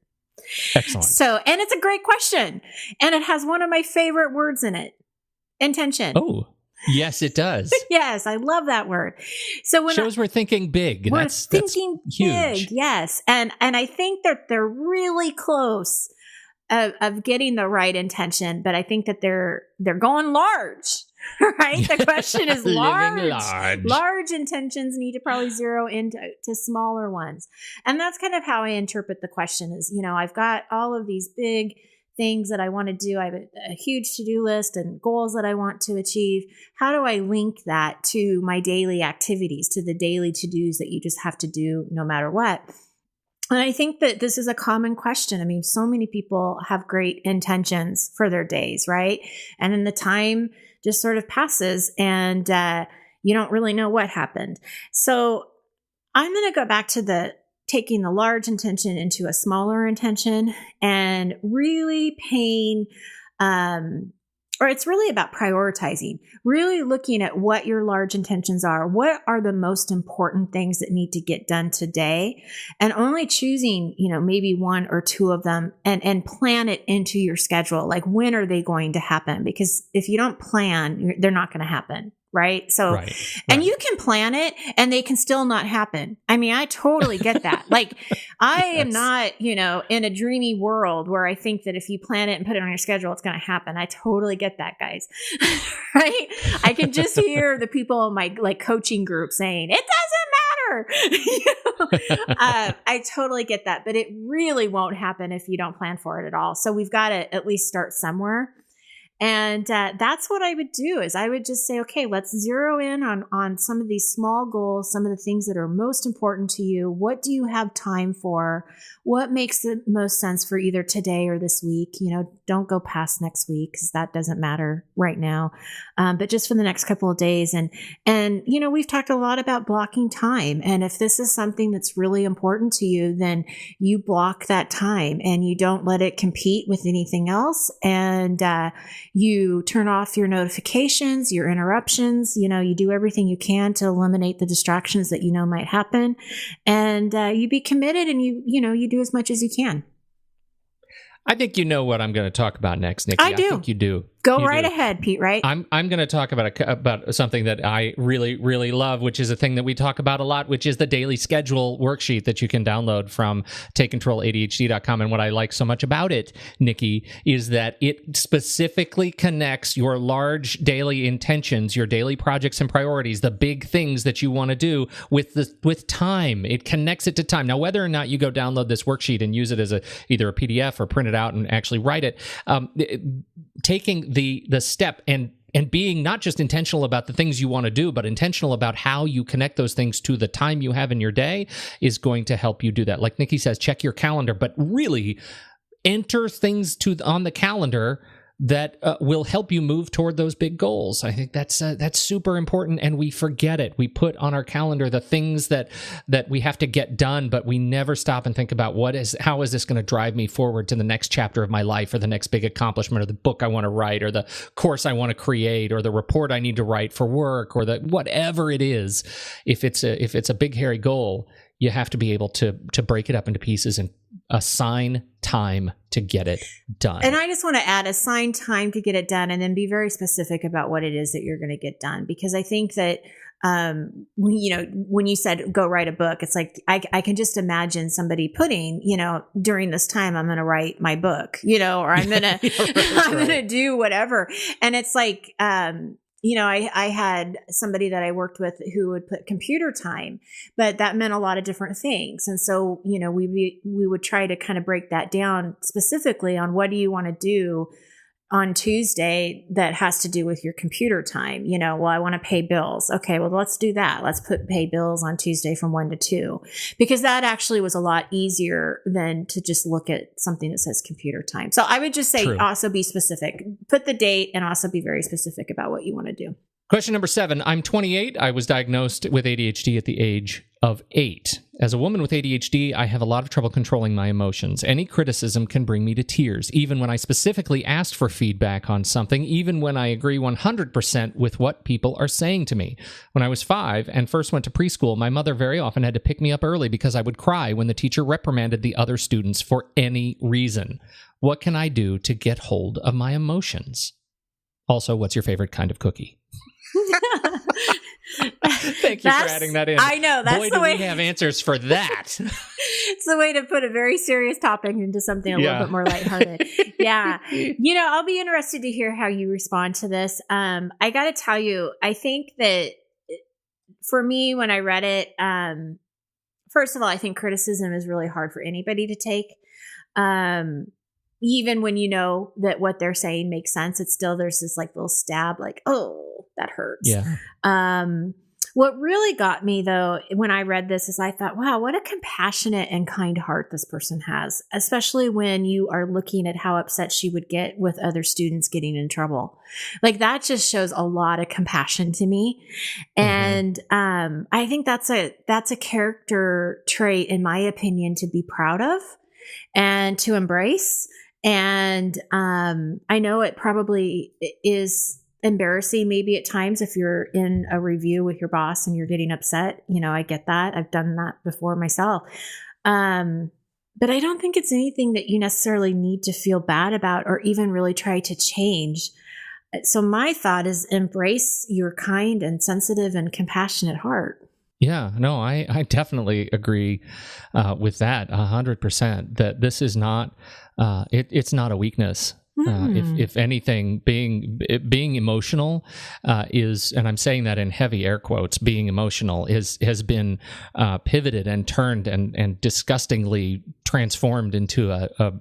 Excellent. So, and it's a great question. And it has one of my favorite words in it. Intention. Oh, yes, it does. Yes, I love that word. So when we're thinking big. We're that's thinking huge. Big, yes. And I think that they're really close of getting the right intention, but I think that they're going large. Right? The question is large. Large intentions need to probably zero into smaller ones. And that's kind of how I interpret the question is, I've got all of these big things that I want to do. I have a huge to-do list and goals that I want to achieve. How do I link that to my daily activities, to the daily to-dos that you just have to do no matter what? And I think that this is a common question. I mean, so many people have great intentions for their days, right? And then the time just sort of passes and you don't really know what happened. So I'm going to go back to taking the large intention into a smaller intention and really paying, or it's really about prioritizing, really looking at what your large intentions are. What are the most important things that need to get done today? And only choosing, maybe one or two of them and plan it into your schedule. Like, when are they going to happen? Because if you don't plan, they're not going to happen. Right. So, and you can plan it and they can still not happen. I mean, I totally get that. Like, I am not, in a dreamy world where I think that if you plan it and put it on your schedule, it's going to happen. I totally get that, guys. Right. I can just hear the people in my coaching group saying, it doesn't matter. I totally get that, but it really won't happen if you don't plan for it at all. So we've got to at least start somewhere. And that's what I would do is I would just say, okay, let's zero in on some of these small goals, some of the things that are most important to you. What do you have time for? What makes the most sense for either today or this week? Don't go past next week because that doesn't matter right now. But just for the next couple of days. And we've talked a lot about blocking time. And if this is something that's really important to you, then you block that time and you don't let it compete with anything else. And you turn off your notifications, your interruptions, you do everything you can to eliminate the distractions that might happen. And you be committed and you do as much as you can. I think you know what I'm going to talk about next, Nikki. I do. I think you do. Go right ahead, Pete, right? I'm going to talk about something that I really, really love, which is a thing that we talk about a lot, which is the daily schedule worksheet that you can download from TakeControlADHD.com. And what I like so much about it, Nikki, is that it specifically connects your large daily intentions, your daily projects and priorities, the big things that you want to do with time. It connects it to time. Now, whether or not you go download this worksheet and use it as either a PDF or print it out and actually write it, taking the step and being not just intentional about the things you want to do, but intentional about how you connect those things to the time you have in your day is going to help you do that. Like Nikki says, check your calendar, but really enter things on the calendar that will help you move toward those big goals. I think that's super important, and we forget it. We put on our calendar the things that we have to get done, but we never stop and think about how is this going to drive me forward to the next chapter of my life, or the next big accomplishment, or the book I want to write, or the course I want to create, or the report I need to write for work, or whatever it is. If it's a big hairy goal, you have to be able to break it up into pieces and assign time to get it done. And I just want to add, assign time to get it done, and then be very specific about what it is that you're going to get done. Because I think that when you said go write a book, it's like I can just imagine somebody putting, during this time I'm going to write my book, or I'm going to I'm going to do whatever. And it's like I had somebody that I worked with who would put computer time, but that meant a lot of different things. And so, we would try to kind of break that down specifically on what do you want to do on Tuesday that has to do with your computer time. Well, I want to pay bills. Okay, well, let's do that. Let's pay bills on Tuesday from 1 to 2, because that actually was a lot easier than to just look at something that says computer time. So I would just say also be specific, put the date, and also be very specific about what you want to do. Question number 7. I'm 28. I was diagnosed with ADHD at the age of 8. As a woman with ADHD, I have a lot of trouble controlling my emotions. Any criticism can bring me to tears, even when I specifically asked for feedback on something, even when I agree 100% with what people are saying to me. When I was 5 and first went to preschool, my mother very often had to pick me up early because I would cry when the teacher reprimanded the other students for any reason. What can I do to get hold of my emotions? Also, what's your favorite kind of cookie? Thank you for adding that in. I know. That's Boy, the way we have answers for that. It's the way to put a very serious topic into something a little bit more lighthearted. Yeah. I'll be interested to hear how you respond to this. I got to tell you, I think that for me, when I read it, first of all, I think criticism is really hard for anybody to take. Even when you know that what they're saying makes sense, it's still, there's this like little stab, like, oh, that hurts. Yeah. What really got me though, when I read this, is I thought, wow, what a compassionate and kind heart this person has, especially when you are looking at how upset she would get with other students getting in trouble. Like that just shows a lot of compassion to me. And, I think that's a character trait, in my opinion, to be proud of and to embrace. And I know it probably is embarrassing maybe at times if you're in a review with your boss and you're getting upset. I get that. I've done that before myself. But I don't think it's anything that you necessarily need to feel bad about or even really try to change. So my thought is embrace your kind and sensitive and compassionate heart. Yeah, no, I definitely agree with that 100%, that this is not, it's not a weakness. If anything, being emotional is, and I'm saying that in heavy air quotes, being emotional has been pivoted and turned and disgustingly transformed into a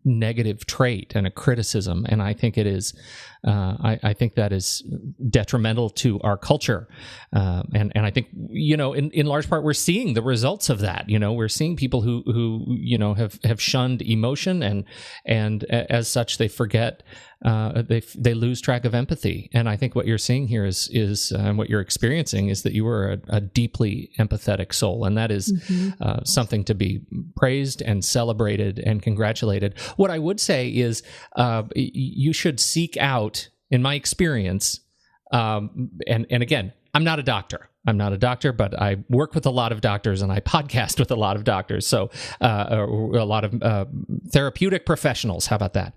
negative trait and a criticism. And I think it is, I think that is detrimental to our culture. And I think, in large part, we're seeing the results of that. We're seeing people who have shunned emotion and as such, they forget, they lose track of empathy. And I think what you're seeing here is what you're experiencing is that you are a deeply empathetic soul. And that is something to be praised and celebrated and congratulated. What I would say is you should seek out, in my experience, and again, I'm not a doctor, but I work with a lot of doctors and I podcast with a lot of doctors. So a lot of therapeutic professionals. How about that?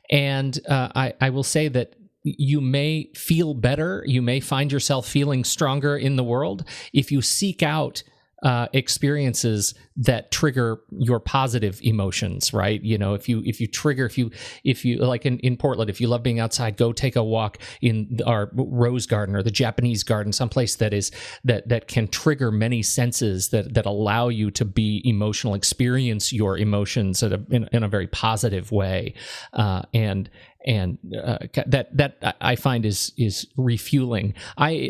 And I will say that you may feel better. You may find yourself feeling stronger in the world if you seek out experiences that trigger your positive emotions, right? If you like in Portland, if you love being outside, go take a walk in our rose garden or the Japanese garden, someplace that can trigger many senses that allow you to be emotional, experience your emotions in a very positive way, and that I find is refueling.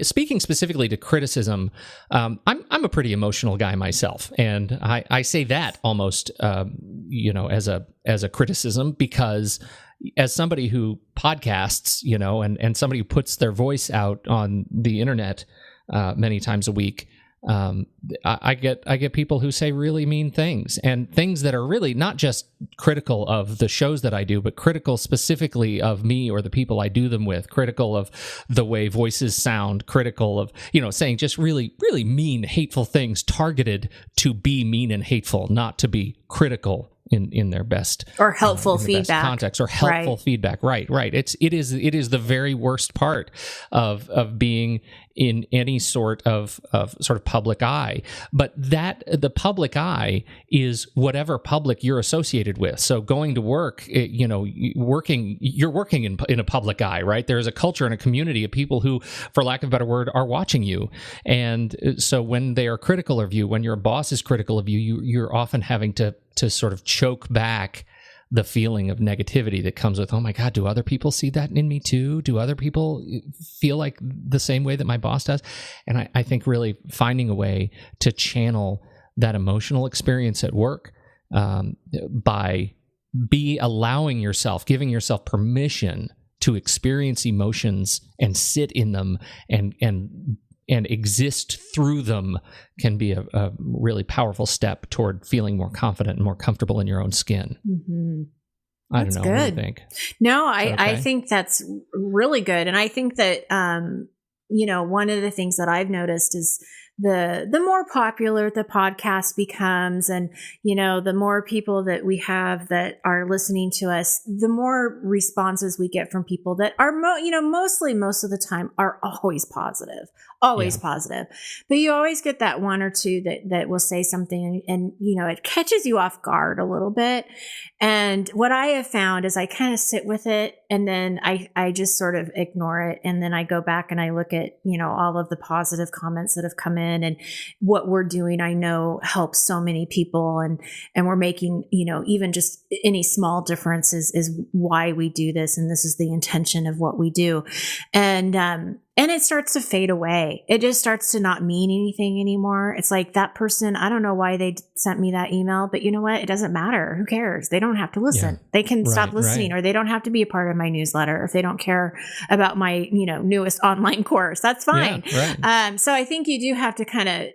Speaking specifically to criticism, I'm a pretty emotional guy myself, and I say that almost as a criticism, because as somebody who podcasts, and somebody who puts their voice out on the internet many times a week, I get people who say really mean things, and things that are really not just critical of the shows that I do, but critical specifically of me or the people I do them with, critical of the way voices sound, critical of, saying just really, really mean, hateful things targeted to be mean and hateful, not to be critical in their best or helpful feedback context, or helpful feedback. Right. It is the very worst part of being in any sort of public eye. But that the public eye is whatever public you're associated with. So going to work, you're working in a public eye, right? There is a culture and a community of people who, for lack of a better word, are watching you. And so when they are critical of you, when your boss is critical of you, you're often having to sort of choke back the feeling of negativity that comes with, oh my God, do other people see that in me too? Do other people feel like the same way that my boss does? And I think really finding a way to channel that emotional experience at work by giving yourself permission to experience emotions and sit in them and exist through them can be a really powerful step toward feeling more confident and more comfortable in your own skin. Mm-hmm. I don't know. Good. What do you think? No, I think that's really good. And I think that, one of the things that I've noticed is the more popular the podcast becomes, and, the more people that we have that are listening to us, the more responses we get from people that are, mostly most of the time are always positive. Positive. But you always get that one or two that will say something and, it catches you off guard a little bit. And what I have found is I kind of sit with it and then I just sort of ignore it. And then I go back and I look at, all of the positive comments that have come in, and what we're doing, I know helps so many people, and we're making, even just any small difference is why we do this. And this is the intention of what we do. And it starts to fade away. It just starts to not mean anything anymore. It's like that person, I don't know why they sent me that email, but you know what? It doesn't matter. Who cares? They don't have to listen. Yeah. They can stop listening, or they don't have to be a part of my newsletter if they don't care about my, newest online course. That's fine. Yeah, right. So I think you do have to kind of,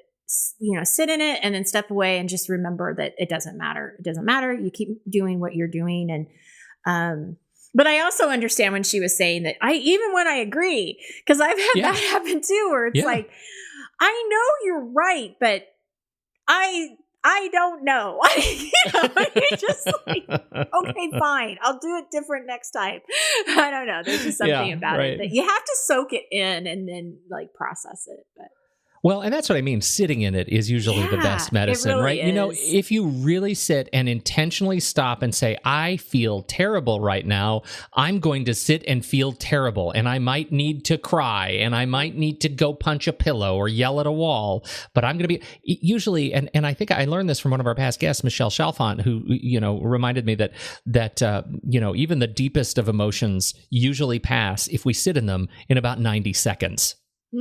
sit in it and then step away and just remember that it doesn't matter. It doesn't matter. You keep doing what you're doing. And, but I also understand when she was saying that even when I agree, because I've had that happen too, where it's like, I know you're right, but I don't know. It's just like, okay, fine. I'll do it different next time. I don't know. There's just something about it that you have to soak it in and then process it. But. Well, and that's what I mean. Sitting in it is usually the best medicine, really right? Is. If you really sit and intentionally stop and say, I feel terrible right now, I'm going to sit and feel terrible, and I might need to cry, and I might need to go punch a pillow or yell at a wall, but I'm going to be usually, and I think I learned this from one of our past guests, Michelle Chalfant, who, reminded me that even the deepest of emotions usually pass if we sit in them in about 90 seconds.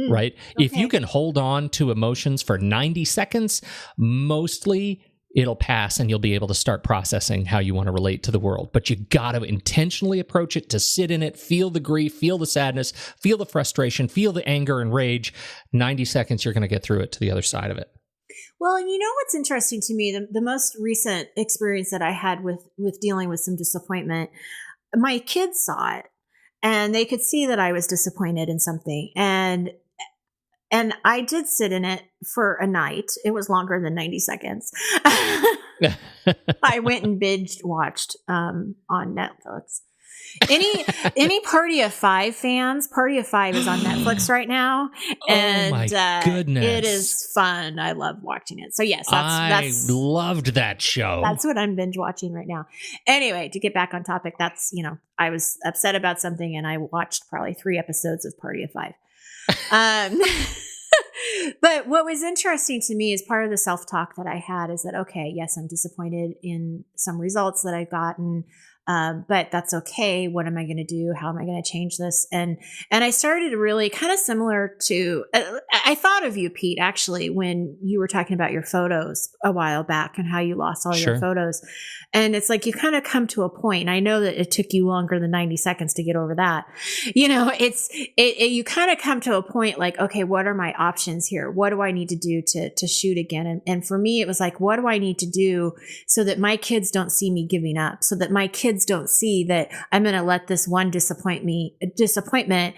Right? Okay. If you can hold on to emotions for 90 seconds, mostly it'll pass and you'll be able to start processing how you want to relate to the world. But you got to intentionally approach it, to sit in it, feel the grief, feel the sadness, feel the frustration, feel the anger and rage. 90 seconds, you're going to get through it to the other side of it. Well, and what's interesting to me, the most recent experience that I had with dealing with some disappointment, my kids saw it. And they could see that I was disappointed in something. And I did sit in it for a night. It was longer than 90 seconds. I went and binge watched on Netflix. Any Party of Five fans? Party of Five is on Netflix right now, and oh my goodness, it is fun. I love watching it. So yes, I loved that show. That's what I'm binge watching right now. Anyway, to get back on topic, that's I was upset about something, and I watched probably 3 episodes of Party of Five. But what was interesting to me is part of the self-talk that I had is that, okay, yes, I'm disappointed in some results that I've gotten. But that's okay. What am I going to do? How am I going to change this? And I started really kind of similar to, I thought of you, Pete, actually, when you were talking about your photos a while back and how you lost all your photos. And it's like, you kind of come to a point, and I know that it took you longer than 90 seconds to get over that. You kind of come to a point like, okay, what are my options here? What do I need to do to shoot again? And for me, it was like, what do I need to do so that my kids don't see me giving up, so that my kids don't see that I'm going to let this one disappointment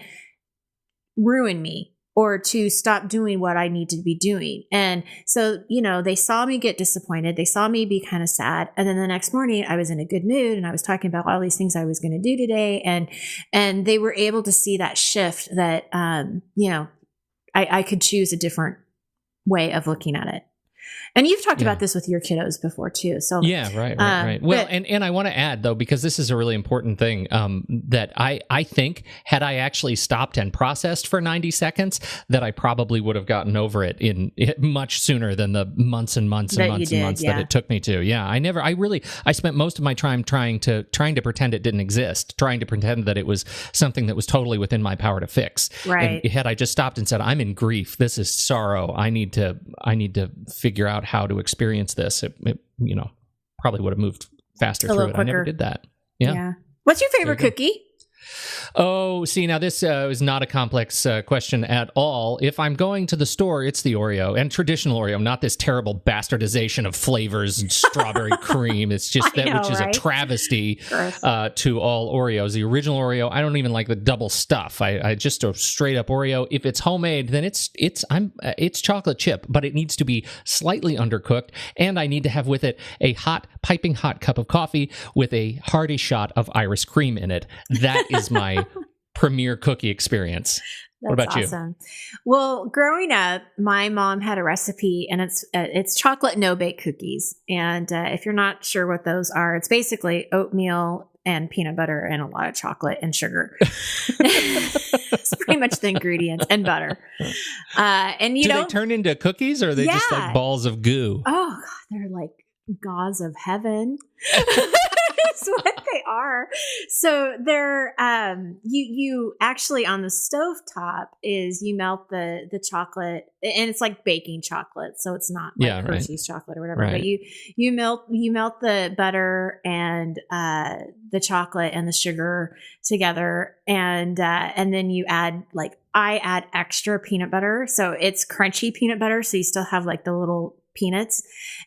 ruin me, or to stop doing what I need to be doing. And so, they saw me get disappointed. They saw me be kind of sad. And then the next morning I was in a good mood, and I was talking about all these things I was going to do today. And they were able to see that shift that, I could choose a different way of looking at it. And you've talked about this with your kiddos before too. So yeah, right. Well, and I want to add though, because this is a really important thing, that I think had I actually stopped and processed for 90 seconds, that I probably would have gotten over it much sooner than the months and months and months and months that it took me to. Yeah, I spent most of my time trying to pretend it didn't exist, trying to pretend that it was something that was totally within my power to fix. Right. And had I just stopped and said, I'm in grief, this is sorrow, I need to figure out how to experience this, it probably would have moved faster through it. Quicker. I never did that. Yeah. What's your favorite cookie? Oh, see, now this is not a complex question at all. If I'm going to the store, it's the Oreo, and traditional Oreo, not this terrible bastardization of flavors and strawberry cream. It's just that, which is a travesty to all Oreos. The original Oreo, I don't even like the double stuff. I just a straight up Oreo. If it's homemade, then it's chocolate chip, but it needs to be slightly undercooked, and I need to have with it a piping hot cup of coffee with a hearty shot of Iris cream in it. That is my premier cookie experience. What about awesome. You? Well, growing up, my mom had a recipe, and it's chocolate no-bake cookies. And if you're not sure what those are, it's basically oatmeal and peanut butter and a lot of chocolate and sugar. It's pretty much the ingredients, and butter. And do they turn into cookies, or are they just like balls of goo? Oh, God, they're like gauze of heaven. That's what they are. So they're you actually on the stovetop is you melt the chocolate, and it's like baking chocolate, so it's not like Hershey's chocolate or whatever. But you melt the butter and the chocolate and the sugar together, and then you add I add extra peanut butter, so it's crunchy peanut butter, so you still have like the little peanuts,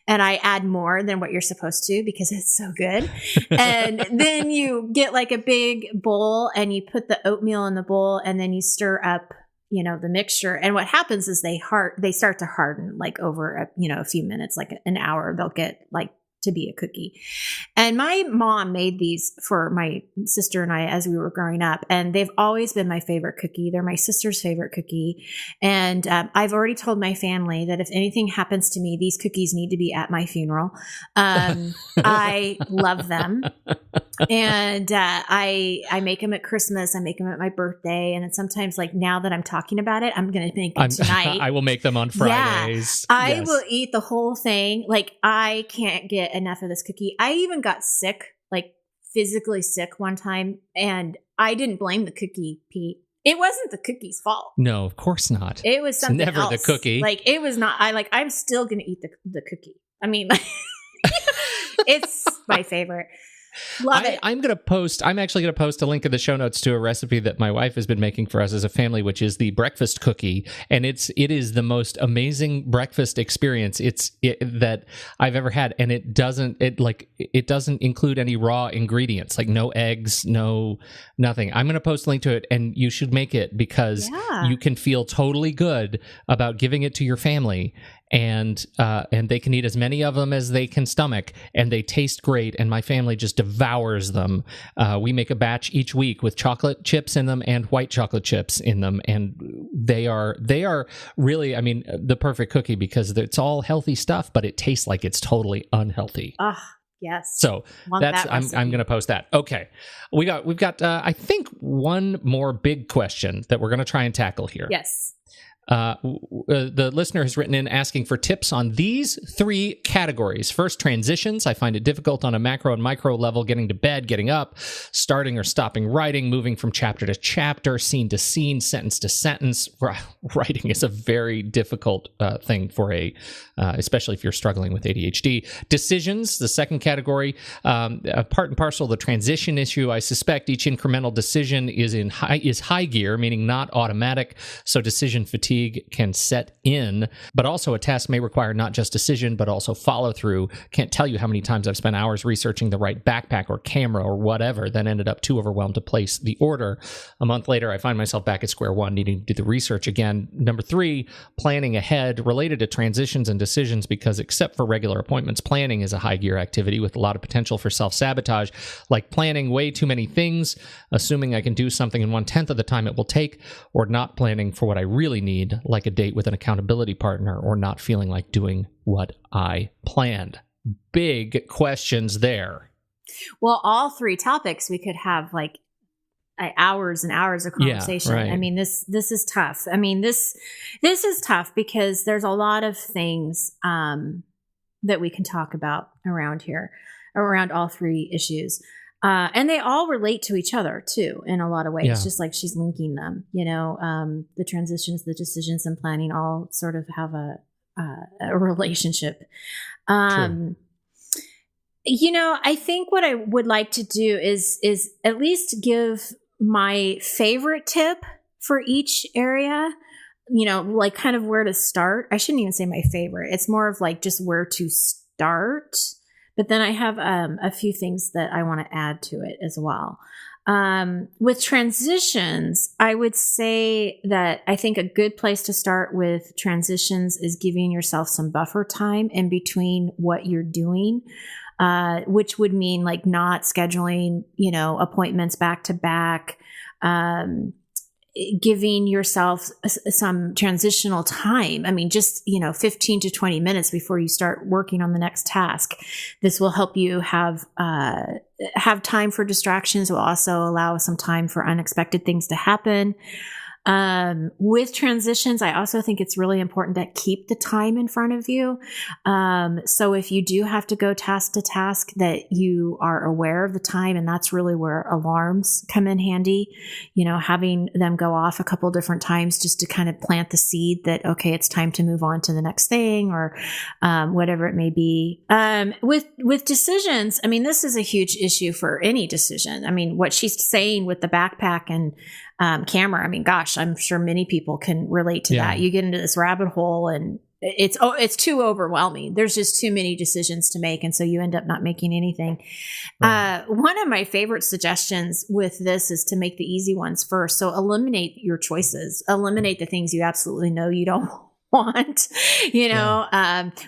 and I add more than what you're supposed to because it's so good. And then you get like a big bowl, and you put the oatmeal in the bowl, and then you stir up the mixture. And what happens is they start to harden like over a few minutes, like an hour. They'll get like to be a cookie. And my mom made these for my sister and I as we were growing up, and they've always been my favorite cookie. They're my sister's favorite cookie. And I've already told my family that if anything happens to me, these cookies need to be at my funeral. I love them. And I make them at Christmas. I make them at my birthday. And then sometimes, like now that I'm talking about it, I'm going to make them tonight. I will make them on Fridays. Yeah, I will eat the whole thing. Like I can't get enough of this cookie. I even got sick, like physically sick one time, and I didn't blame the cookie, Pete. It wasn't the cookie's fault. No, of course not. It was something never else. The cookie. Like it was not. I'm still going to eat the cookie. I mean, it's my favorite. Love it. I'm actually going to post a link in the show notes to a recipe that my wife has been making for us as a family, which is the breakfast cookie. And it is the most amazing breakfast experience that I've ever had. And it doesn't include any raw ingredients, like no eggs, nothing. I'm going to post a link to it, and you should make it because you can feel totally good about giving it to your family. And they can eat as many of them as they can stomach, and they taste great, and my family just devours them. We make a batch each week with chocolate chips in them and white chocolate chips in them, and they are really, the perfect cookie because it's all healthy stuff, but it tastes like it's totally unhealthy. Yes. So I'm going to post that. Okay. We've got I think one more big question that we're going to try and tackle here. Yes. The listener has written in asking for tips on these 3 categories. First, transitions. I find it difficult on a macro and micro level, getting to bed, getting up, starting or stopping writing, moving from chapter to chapter, scene to scene, sentence to sentence. Writing is a very difficult thing for especially if you're struggling with ADHD. Decisions, the second category, part and parcel of the transition issue. I suspect each incremental decision is high gear, meaning not automatic, so decision fatigue can set in, but also a task may require not just decision, but also follow through. Can't tell you how many times I've spent hours researching the right backpack or camera or whatever, then ended up too overwhelmed to place the order. A month later, I find myself back at square one, needing to do the research again. Number 3, planning ahead, related to transitions and decisions, because except for regular appointments, planning is a high gear activity with a lot of potential for self-sabotage, like planning way too many things, assuming I can do something in 1/10 of the time it will take, or not planning for what I really need, like a date with an accountability partner, or not feeling like doing what I planned. Big questions there. Well, all 3 topics we could have like hours and hours of conversation. Yeah, right. I mean, this is tough. I mean, this is tough because there's a lot of things that we can talk about around here, around all 3 issues. And they all relate to each other too, in a lot of ways, just like she's linking them, the transitions, the decisions, and planning all sort of have a relationship. I think what I would like to do is at least give my favorite tip for each area, like kind of where to start. I shouldn't even say my favorite. It's more of like just where to start. But then I have a few things that I want to add to it as well. With transitions, I would say that I think a good place to start with transitions is giving yourself some buffer time in between what you're doing, which would mean like not scheduling, appointments back to back, giving yourself some transitional time. I mean, just, 15 to 20 minutes before you start working on the next task. This will help you have time for distractions. It will also allow some time for unexpected things to happen. With transitions, I also think it's really important to keep the time in front of you. So if you do have to go task to task, that you are aware of the time, and that's really where alarms come in handy, having them go off a couple different times just to kind of plant the seed that, okay, it's time to move on to the next thing, or, whatever it may be. With decisions, I mean, this is a huge issue for any decision. I mean, what she's saying with the backpack and camera, I mean, gosh, I'm sure many people can relate to that. You get into this rabbit hole and it's too overwhelming. There's just too many decisions to make. And so you end up not making anything. Right. One of my favorite suggestions with this is to make the easy ones first. So eliminate your choices, eliminate the things you absolutely know you don't want.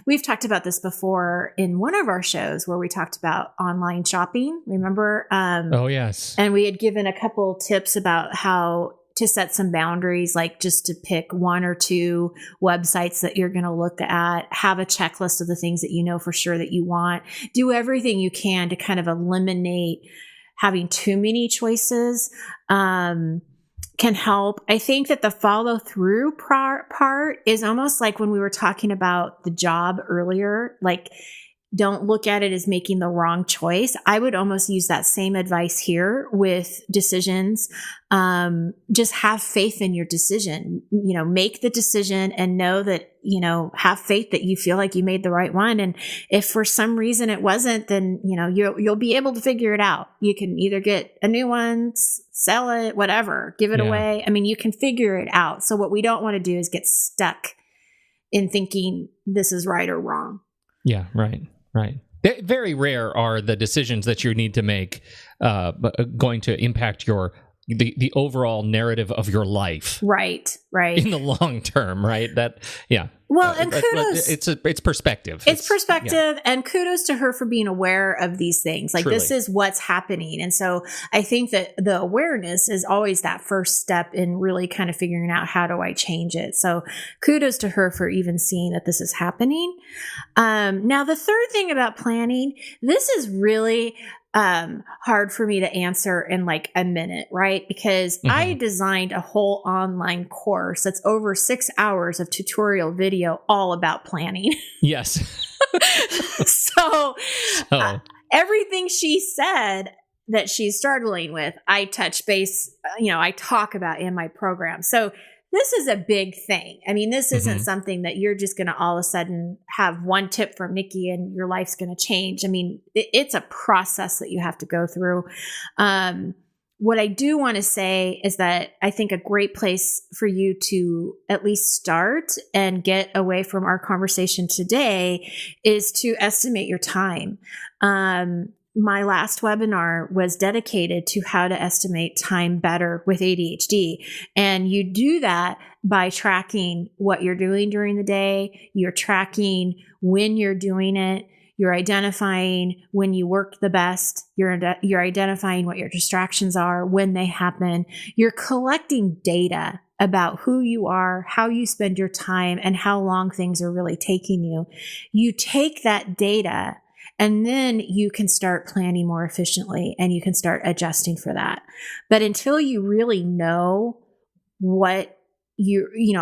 We've talked about this before in one of our shows where we talked about online shopping. Remember? Oh, yes. And we had given a couple tips about how to set some boundaries, like just to pick one or two websites that you're going to look at, have a checklist of the things that you know for sure that you want, do everything you can to kind of eliminate having too many choices. Can help. I think that the follow through part is almost like when we were talking about the job earlier, like don't look at it as making the wrong choice. I would almost use that same advice here with decisions. Just have faith in your decision, make the decision and know that, have faith that you feel like you made the right one. And if for some reason it wasn't, then, you'll be able to figure it out. You can either get a new one, sell it, whatever, give it away. I mean, you can figure it out. So what we don't want to do is get stuck in thinking this is right or wrong. Yeah, right. Right. Very rare are the decisions that you need to make going to impact the overall narrative of your life. Right. In the long term, right? Well, and kudos. It's perspective. It's perspective, and kudos to her for being aware of these things. Like, truly. This is what's happening. And so I think that the awareness is always that first step in really kind of figuring out, how do I change it? So kudos to her for even seeing that this is happening. Now, the third thing about planning, this is really hard for me to answer in like a minute, right? Because I designed a whole online course that's over 6 hours of tutorial video all about planning. Yes. So everything she said that she's struggling with, I touch base, I talk about in my program. So this is a big thing. I mean, this isn't something that you're just going to all of a sudden have one tip from Nikki and your life's going to change. I mean, it's a process that you have to go through. What I do want to say is that I think a great place for you to at least start and get away from our conversation today is to estimate your time. My last webinar was dedicated to how to estimate time better with ADHD. And you do that by tracking what you're doing during the day. You're tracking when you're doing it. You're identifying when you work the best. You're identifying what your distractions are, when they happen. You're collecting data about who you are, how you spend your time, and how long things are really taking you. You take that data and then you can start planning more efficiently and you can start adjusting for that. But until you really know what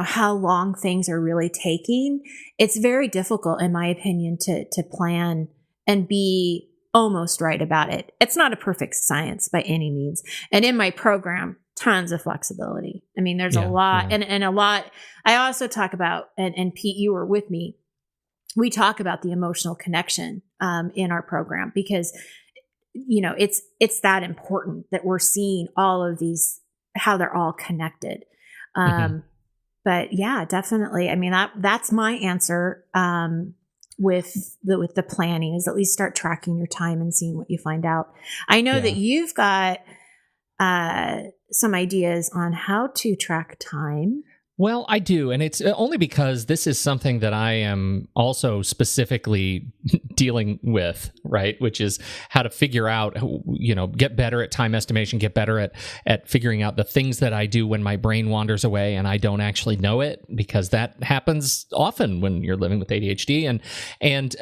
how long things are really taking, it's very difficult, in my opinion, to plan and be almost right about it. It's not a perfect science by any means. And in my program, tons of flexibility. I mean, there's a lot and a lot. I also talk about, and Pete, you were with me, we talk about the emotional connection in our program, because it's that important that we're seeing all of these, how they're all connected. But yeah, definitely. I mean, that's my answer. With the planning is at least start tracking your time and seeing what you find out. I know that you've got some ideas on how to track time. Well, I do, and it's only because this is something that I am also specifically dealing with, right? Which is how to figure out, get better at time estimation, get better at figuring out the things that I do when my brain wanders away and I don't actually know it, because that happens often when you're living with ADHD. And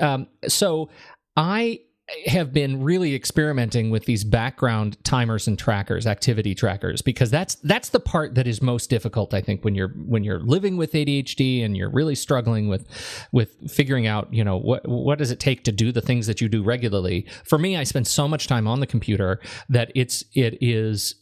so I have been really experimenting with these background timers and trackers, activity trackers, because that's the part that is most difficult, I think, when you're living with ADHD and you're really struggling with figuring out, what does it take to do the things that you do regularly. For me, I spend so much time on the computer that it is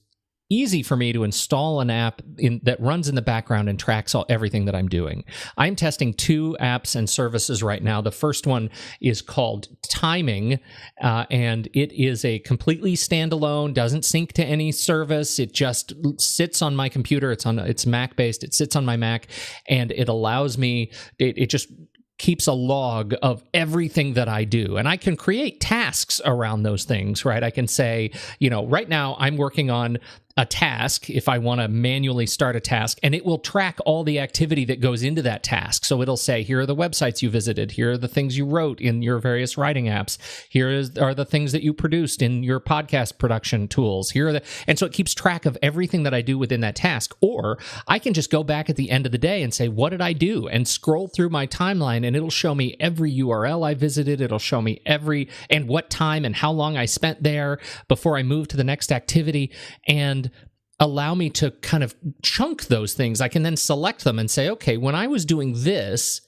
easy for me to install an app that runs in the background and tracks everything that I'm doing. I'm testing 2 apps and services right now. The first one is called Timing, and it is a completely standalone, doesn't sync to any service. It just sits on my computer. It's Mac-based. It sits on my Mac, and it allows me, it just keeps a log of everything that I do. And I can create tasks around those things, right? I can say, right now I'm working on a task if I want to manually start a task, and it will track all the activity that goes into that task. So it'll say, here are the websites you visited, here are the things you wrote in your various writing apps, are the things that you produced in your podcast production tools, and so it keeps track of everything that I do within that task. Or I can just go back at the end of the day and say, what did I do? And scroll through my timeline, and it'll show me every URL I visited. It'll show me and what time and how long I spent there before I moved to the next activity, and allow me to kind of chunk those things. I can then select them and say, okay, when I was doing this,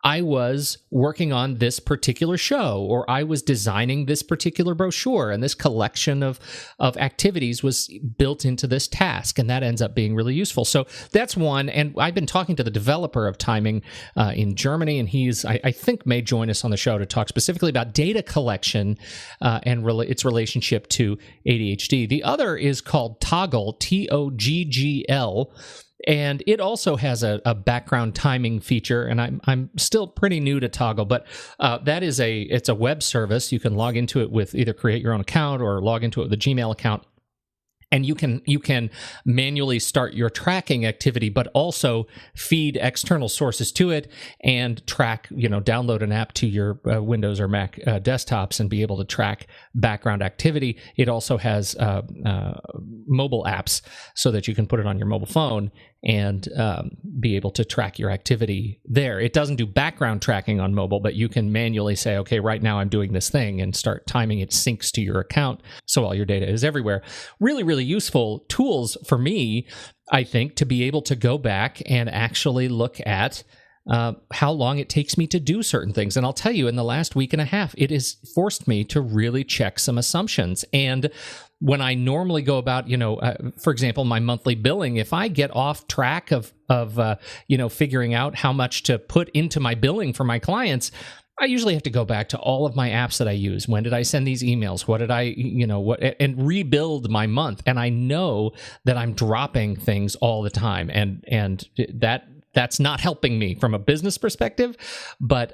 I was working on this particular show, or I was designing this particular brochure, and this collection of activities was built into this task, and that ends up being really useful. So that's one, and I've been talking to the developer of Timing in Germany, and he's, I think, may join us on the show to talk specifically about data collection and its relationship to ADHD. The other is called Toggl, Toggl. And it also has a background timing feature, and I'm still pretty new to Toggl, but it's a web service. You can log into it with either create your own account or log into it with a Gmail account. And you can manually start your tracking activity, but also feed external sources to it and track, download an app to your Windows or Mac desktops and be able to track background activity. It also has mobile apps so that you can put it on your mobile phone and be able to track your activity there. It doesn't do background tracking on mobile, but you can manually say, okay, right now I'm doing this thing, and start timing. It syncs to your account, so all your data is everywhere. Really, really useful tools for me, I think, to be able to go back and actually look at how long it takes me to do certain things. And I'll tell you, in the last week and a half, it has forced me to really check some assumptions. And when I normally go about, for example, my monthly billing, if I get off track of figuring out how much to put into my billing for my clients, I usually have to go back to all of my apps that I use. When did I send these emails? What did I, and rebuild my month. And I know that I'm dropping things all the time, and that's not helping me from a business perspective. But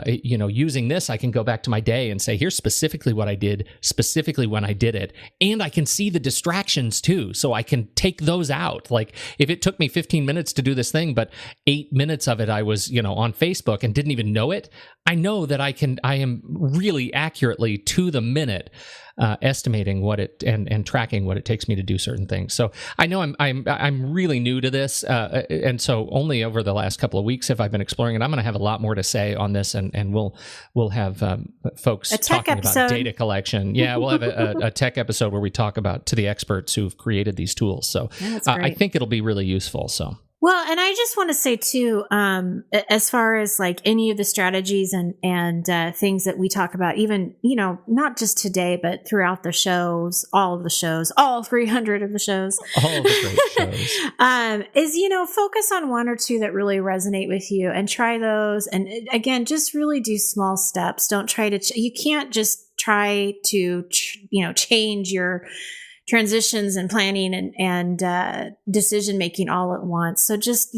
using this, I can go back to my day and say, here's specifically what I did, specifically when I did it. And I can see the distractions too. So I can take those out. Like if it took me 15 minutes to do this thing, but 8 minutes of it I was, on Facebook and didn't even know it, I know that I am really accurately to the minute estimating what it and tracking what it takes me to do certain things. So I know I'm really new to this, and so only over the last couple of weeks have I been exploring it. I'm going to have a lot more to say on this, and we'll have folks talking about data collection. Yeah, we'll have a tech episode where we talk about to the experts who've created these tools. So I think it'll be really useful. So. Well, and I just want to say too, as far as like any of the strategies and things that we talk about, even, not just today, but throughout the shows, all 300 of the shows, all the great shows, is, focus on one or two that really resonate with you and try those. And again, just really do small steps. Don't try to, you can't just try to, change your transitions and planning and decision making all at once. So just,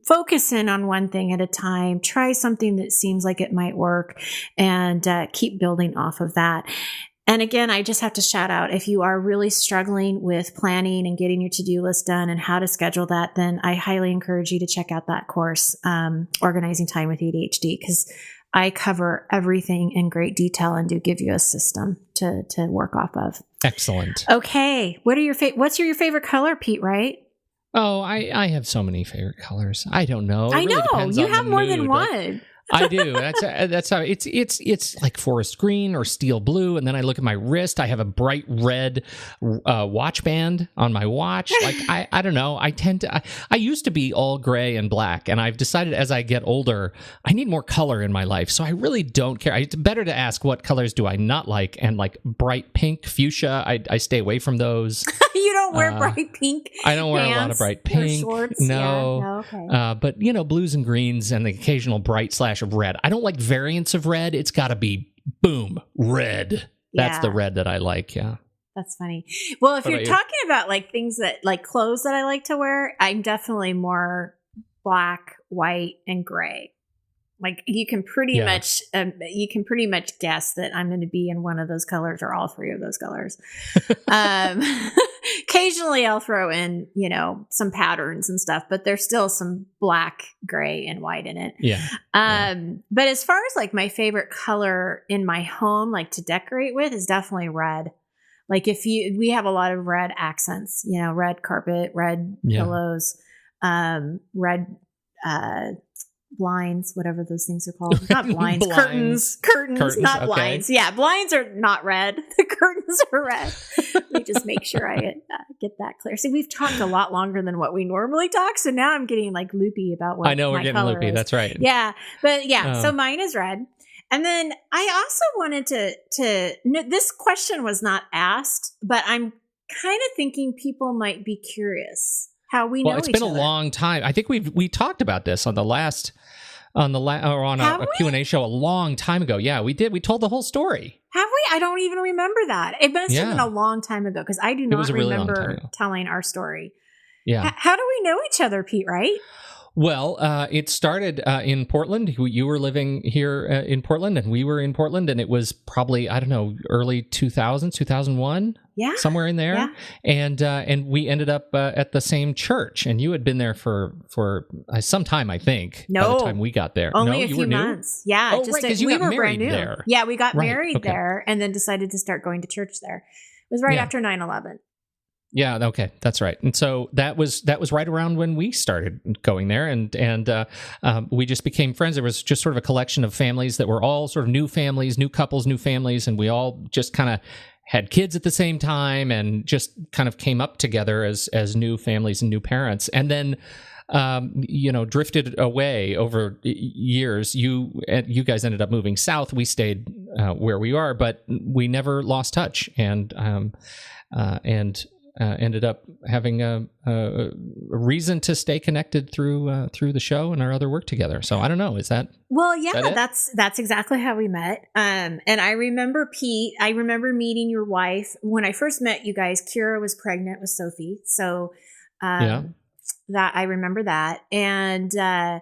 focus in on one thing at a time, try something that seems like it might work, and keep building off of that. And again, I just have to shout out, if you are really struggling with planning and getting your to-do list done and how to schedule that, then I highly encourage you to check out that course, Organizing Time with ADHD, because I cover everything in great detail and do give you a system to work off of. Excellent. Okay. What's your favorite color, Pete, right? Oh, I have so many favorite colors. I don't know. I know. You have more than one. I do. That's how it's like forest green or steel blue, and then I look at my wrist. I have a bright red watch band on my watch. Like I don't know. I used to be all gray and black, and I've decided as I get older, I need more color in my life. So I really don't care. It's better to ask what colors do I not like, and like bright pink, fuchsia. I stay away from those. You don't wear bright pink. I don't wear a lot of bright pink. Shorts. No. Yeah. No, okay. But blues and greens and the occasional bright slash of red. I don't like variants of red. It's got to be boom red. That's the red that I like. Yeah. That's funny. Well, if you're talking about like things that like clothes that I like to wear, I'm definitely more black, white, and gray. Like you can pretty much guess that I'm going to be in one of those colors or all three of those colors. Occasionally I'll throw in, some patterns and stuff, but there's still some black, gray, and white in it. Yeah. But as far as like my favorite color in my home, like to decorate with, is definitely red. Like we have a lot of red accents, red carpet, red pillows, red, blinds, whatever those things are called. Not blinds, curtains, not blinds. Yeah, blinds are not red. The curtains are red. Let me just make sure I get that clear. See, we've talked a lot longer than what we normally talk, so now I'm getting like loopy about what I know. We're getting loopy. Is. That's right. Yeah, but so mine is red. And then I also wanted to. This question was not asked, but I'm kind of thinking people might be curious how we know each other. It's been a long time. I think we talked about this on a Q&A show a long time ago. Yeah, we did. We told the whole story. Have we? I don't even remember that. It must have been a long time ago because I do not remember telling our story. Yeah. How do we know each other, Pete, right? Well, it started in Portland. You were living here in Portland, and we were in Portland, and it was probably, I don't know, early 2000s, 2001? Yeah. Somewhere in there. Yeah. And we ended up at the same church, and you had been there for some time, I think, by the time we got there. Only a few months. Yeah. Oh, right, because you got married there. Yeah, we got married there and then decided to start going to church there. It was right after 9/11. Yeah. Okay. That's right. And so that was right around when we started going there, and we just became friends. There was just sort of a collection of families that were all sort of new families, new couples, new families, and we all just kind of had kids at the same time, and just kind of came up together as new families and new parents, and then drifted away over years. You guys ended up moving south. We stayed where we are, but we never lost touch, and ended up having a reason to stay connected through the show and our other work together. So I don't know. Is that? Well, yeah, that's exactly how we met. And I remember Pete. I remember meeting your wife when I first met you guys. Kira was pregnant with Sophie, so that I remember that. And I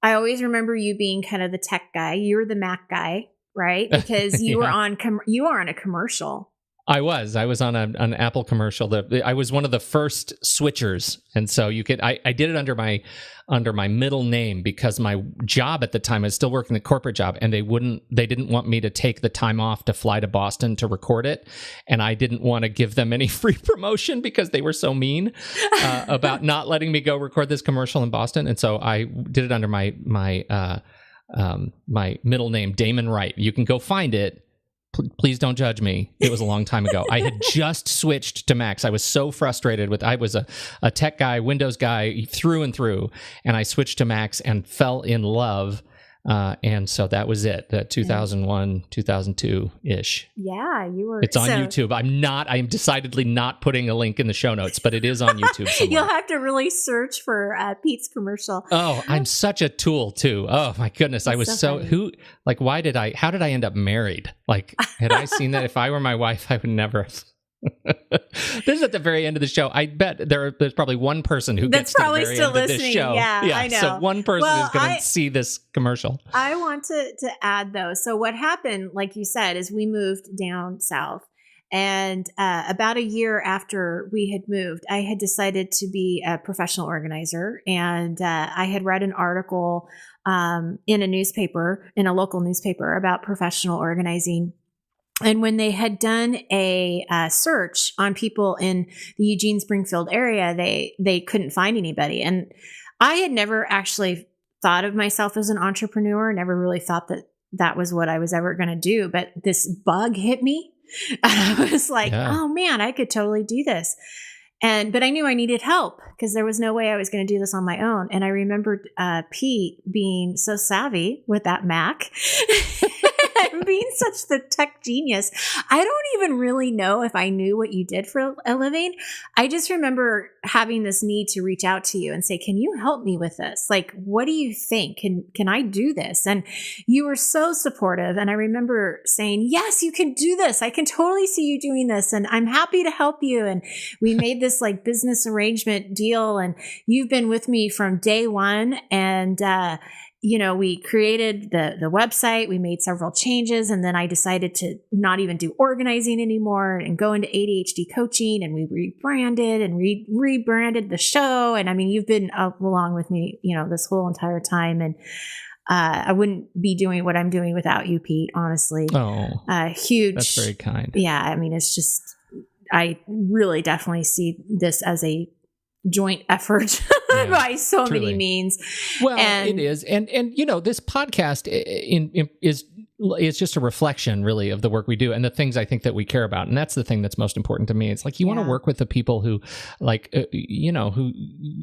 always remember you being kind of the tech guy. You were the Mac guy, right? Because you were on a commercial. I was on an Apple commercial. I was one of the first switchers, and so you could. I did it under my middle name because my job at the time, I was still working the corporate job, and they didn't want me to take the time off to fly to Boston to record it, and I didn't want to give them any free promotion because they were so mean about not letting me go record this commercial in Boston, and so I did it under my middle name, Damon Wright. You can go find it. Please don't judge me. It was a long time ago. I had just switched to Macs. I was so frustrated I was a tech guy, Windows guy through and through, and I switched to Macs and fell in love And so that was it, that 2001, 2002-ish. Yeah, you were. It's on YouTube. I'm decidedly not putting a link in the show notes, but it is on YouTube somewhere. You'll have to really search for Pete's commercial. Oh, I'm such a tool too. Oh my goodness. I was how did I end up married? Like, had I seen that? If I were my wife, I would never have. This is at the very end of the show. I bet there's probably one person who gets to the very end of this show. Yeah, I know. So one person is going to see this commercial. I want to add though. So what happened, like you said, is we moved down south, and about a year after we had moved, I had decided to be a professional organizer, and I had read an article in a local newspaper about professional organizing. And when they had done a search on people in the Eugene Springfield area, they couldn't find anybody. And I had never actually thought of myself as an entrepreneur, never really thought that was what I was ever going to do. But this bug hit me. And I was like, oh man, I could totally do this. But I knew I needed help because there was no way I was going to do this on my own. And I remembered Pete being so savvy with that Mac. And being such the tech genius. I don't even really know if I knew what you did for a living. I just remember having this need to reach out to you and say, can you help me with this? Like, what do you think? Can I do this? And you were so supportive. And I remember saying, yes, you can do this. I can totally see you doing this. And I'm happy to help you. And we made this like business arrangement deal. And you've been with me from day one. And, we created the website, we made several changes, and then I decided to not even do organizing anymore and go into ADHD coaching, and we rebranded and rebranded the show. And I mean, you've been along with me, this whole entire time. And I wouldn't be doing what I'm doing without you, Pete, honestly. Oh, huge. That's very kind. Yeah. I mean, it's just, I really definitely see this as a joint effort by so truly. Many means. Well, it is. And this podcast is just a reflection really of the work we do and the things I think that we care about. And that's the thing that's most important to me. It's like, you want to work with the people who who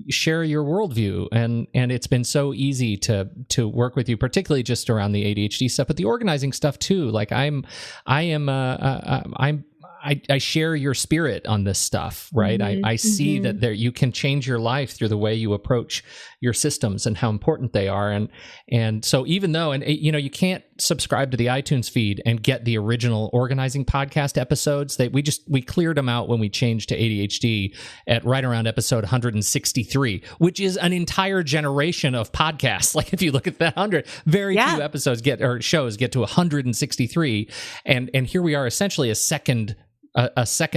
share your worldview. And it's been so easy to work with you, particularly just around the ADHD stuff, but the organizing stuff too. Like I share your spirit on this stuff, right? Mm-hmm. I see that you can change your life through the way you approach your systems and how important they are. And so even though, you can't subscribe to the iTunes feed and get the original organizing podcast episodes, we cleared them out when we changed to ADHD at right around episode 163, which is an entire generation of podcasts. Like if you look at that 100, very few episodes shows get to 163. And here we are essentially a second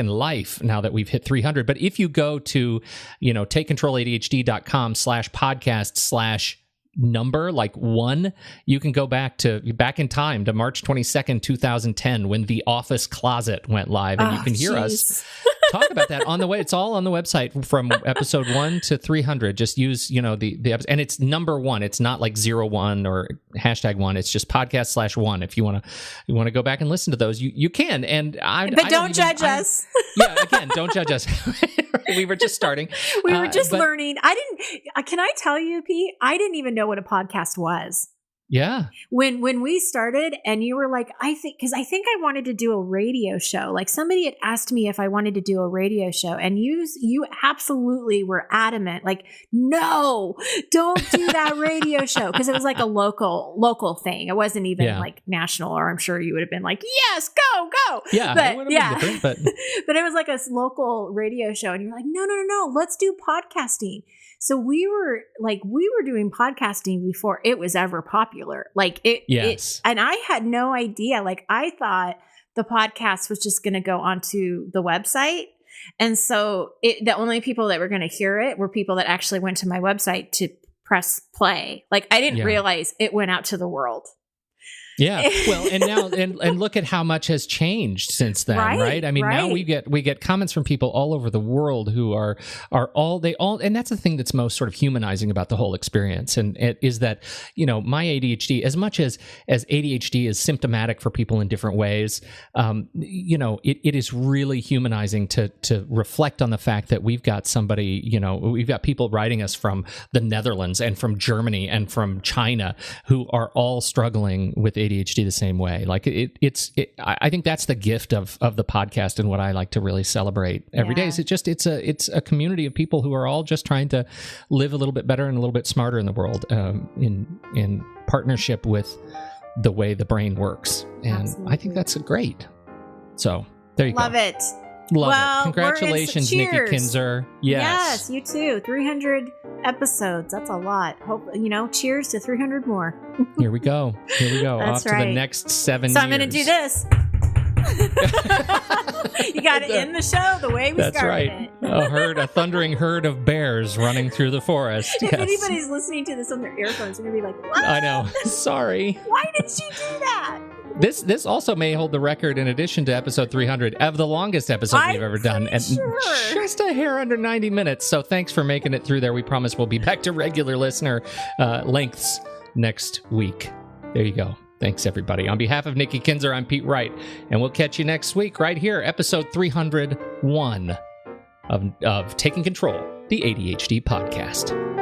life now that we've hit 300. But if you go to, takecontroladhd.com/podcast/number, like 1, you can go back in time to March 22nd, 2010, when The Office Closet went live, and you can hear us talk about that on the way. It's all on the website from episode 1 to 300. Just use, the episode, and it's number 1. It's not like 01 or #1. It's just podcast/1. If you want to go back and listen to those, you can. And don't judge us. Yeah, again, don't judge us. We were just starting. We were just learning. Can I tell you, Pete? I didn't even know what a podcast was. Yeah. When we started and you were like, I think I wanted to do a radio show. Like somebody had asked me if I wanted to do a radio show, and you absolutely were adamant. Like, no, don't do that radio show. Cause it was like a local thing. It wasn't even like national, or I'm sure you would have been like, yes, go. Yeah. But but it was like a local radio show. And you're like, no, let's do podcasting. So we were doing podcasting before it was ever popular. Like and I had no idea. Like I thought the podcast was just going to go onto the website. And so the only people that were going to hear it were people that actually went to my website to press play. Like I didn't realize it went out to the world. Yeah. Well, and now and look at how much has changed since then, right? I mean, now we get comments from people all over the world who are all, and that's the thing that's most sort of humanizing about the whole experience. And it is that, my ADHD, as much as ADHD is symptomatic for people in different ways, it is really humanizing to reflect on the fact that we've got somebody, we've got people writing us from the Netherlands and from Germany and from China who are all struggling with ADHD the same way. Like I think that's the gift of the podcast, and what I like to really celebrate every day is it's a community of people who are all just trying to live a little bit better and a little bit smarter in the world, in partnership with the way the brain works. And absolutely. I think that's great. So there you Love go. It. Love it. Congratulations, Nikki Kinzer. Yes, you too. 300 episodes. That's a lot. Hope cheers to 300 more. Here we go. That's off right. To the next 7 years. So I'm going to do this. You got to end the show the way we started it. A thundering herd of bears running through the forest. If anybody's listening to this on their earphones, they're going to be like, what? I know. Sorry. Why did she do that? This also may hold the record, in addition to episode 300, of the longest episode we've ever done. And just a hair under 90 minutes. So thanks for making it through there. We promise we'll be back to regular listener lengths next week. There you go. Thanks, everybody. On behalf of Nikki Kinzer, I'm Pete Wright, and we'll catch you next week right here, episode 301 of Taking Control, the ADHD podcast.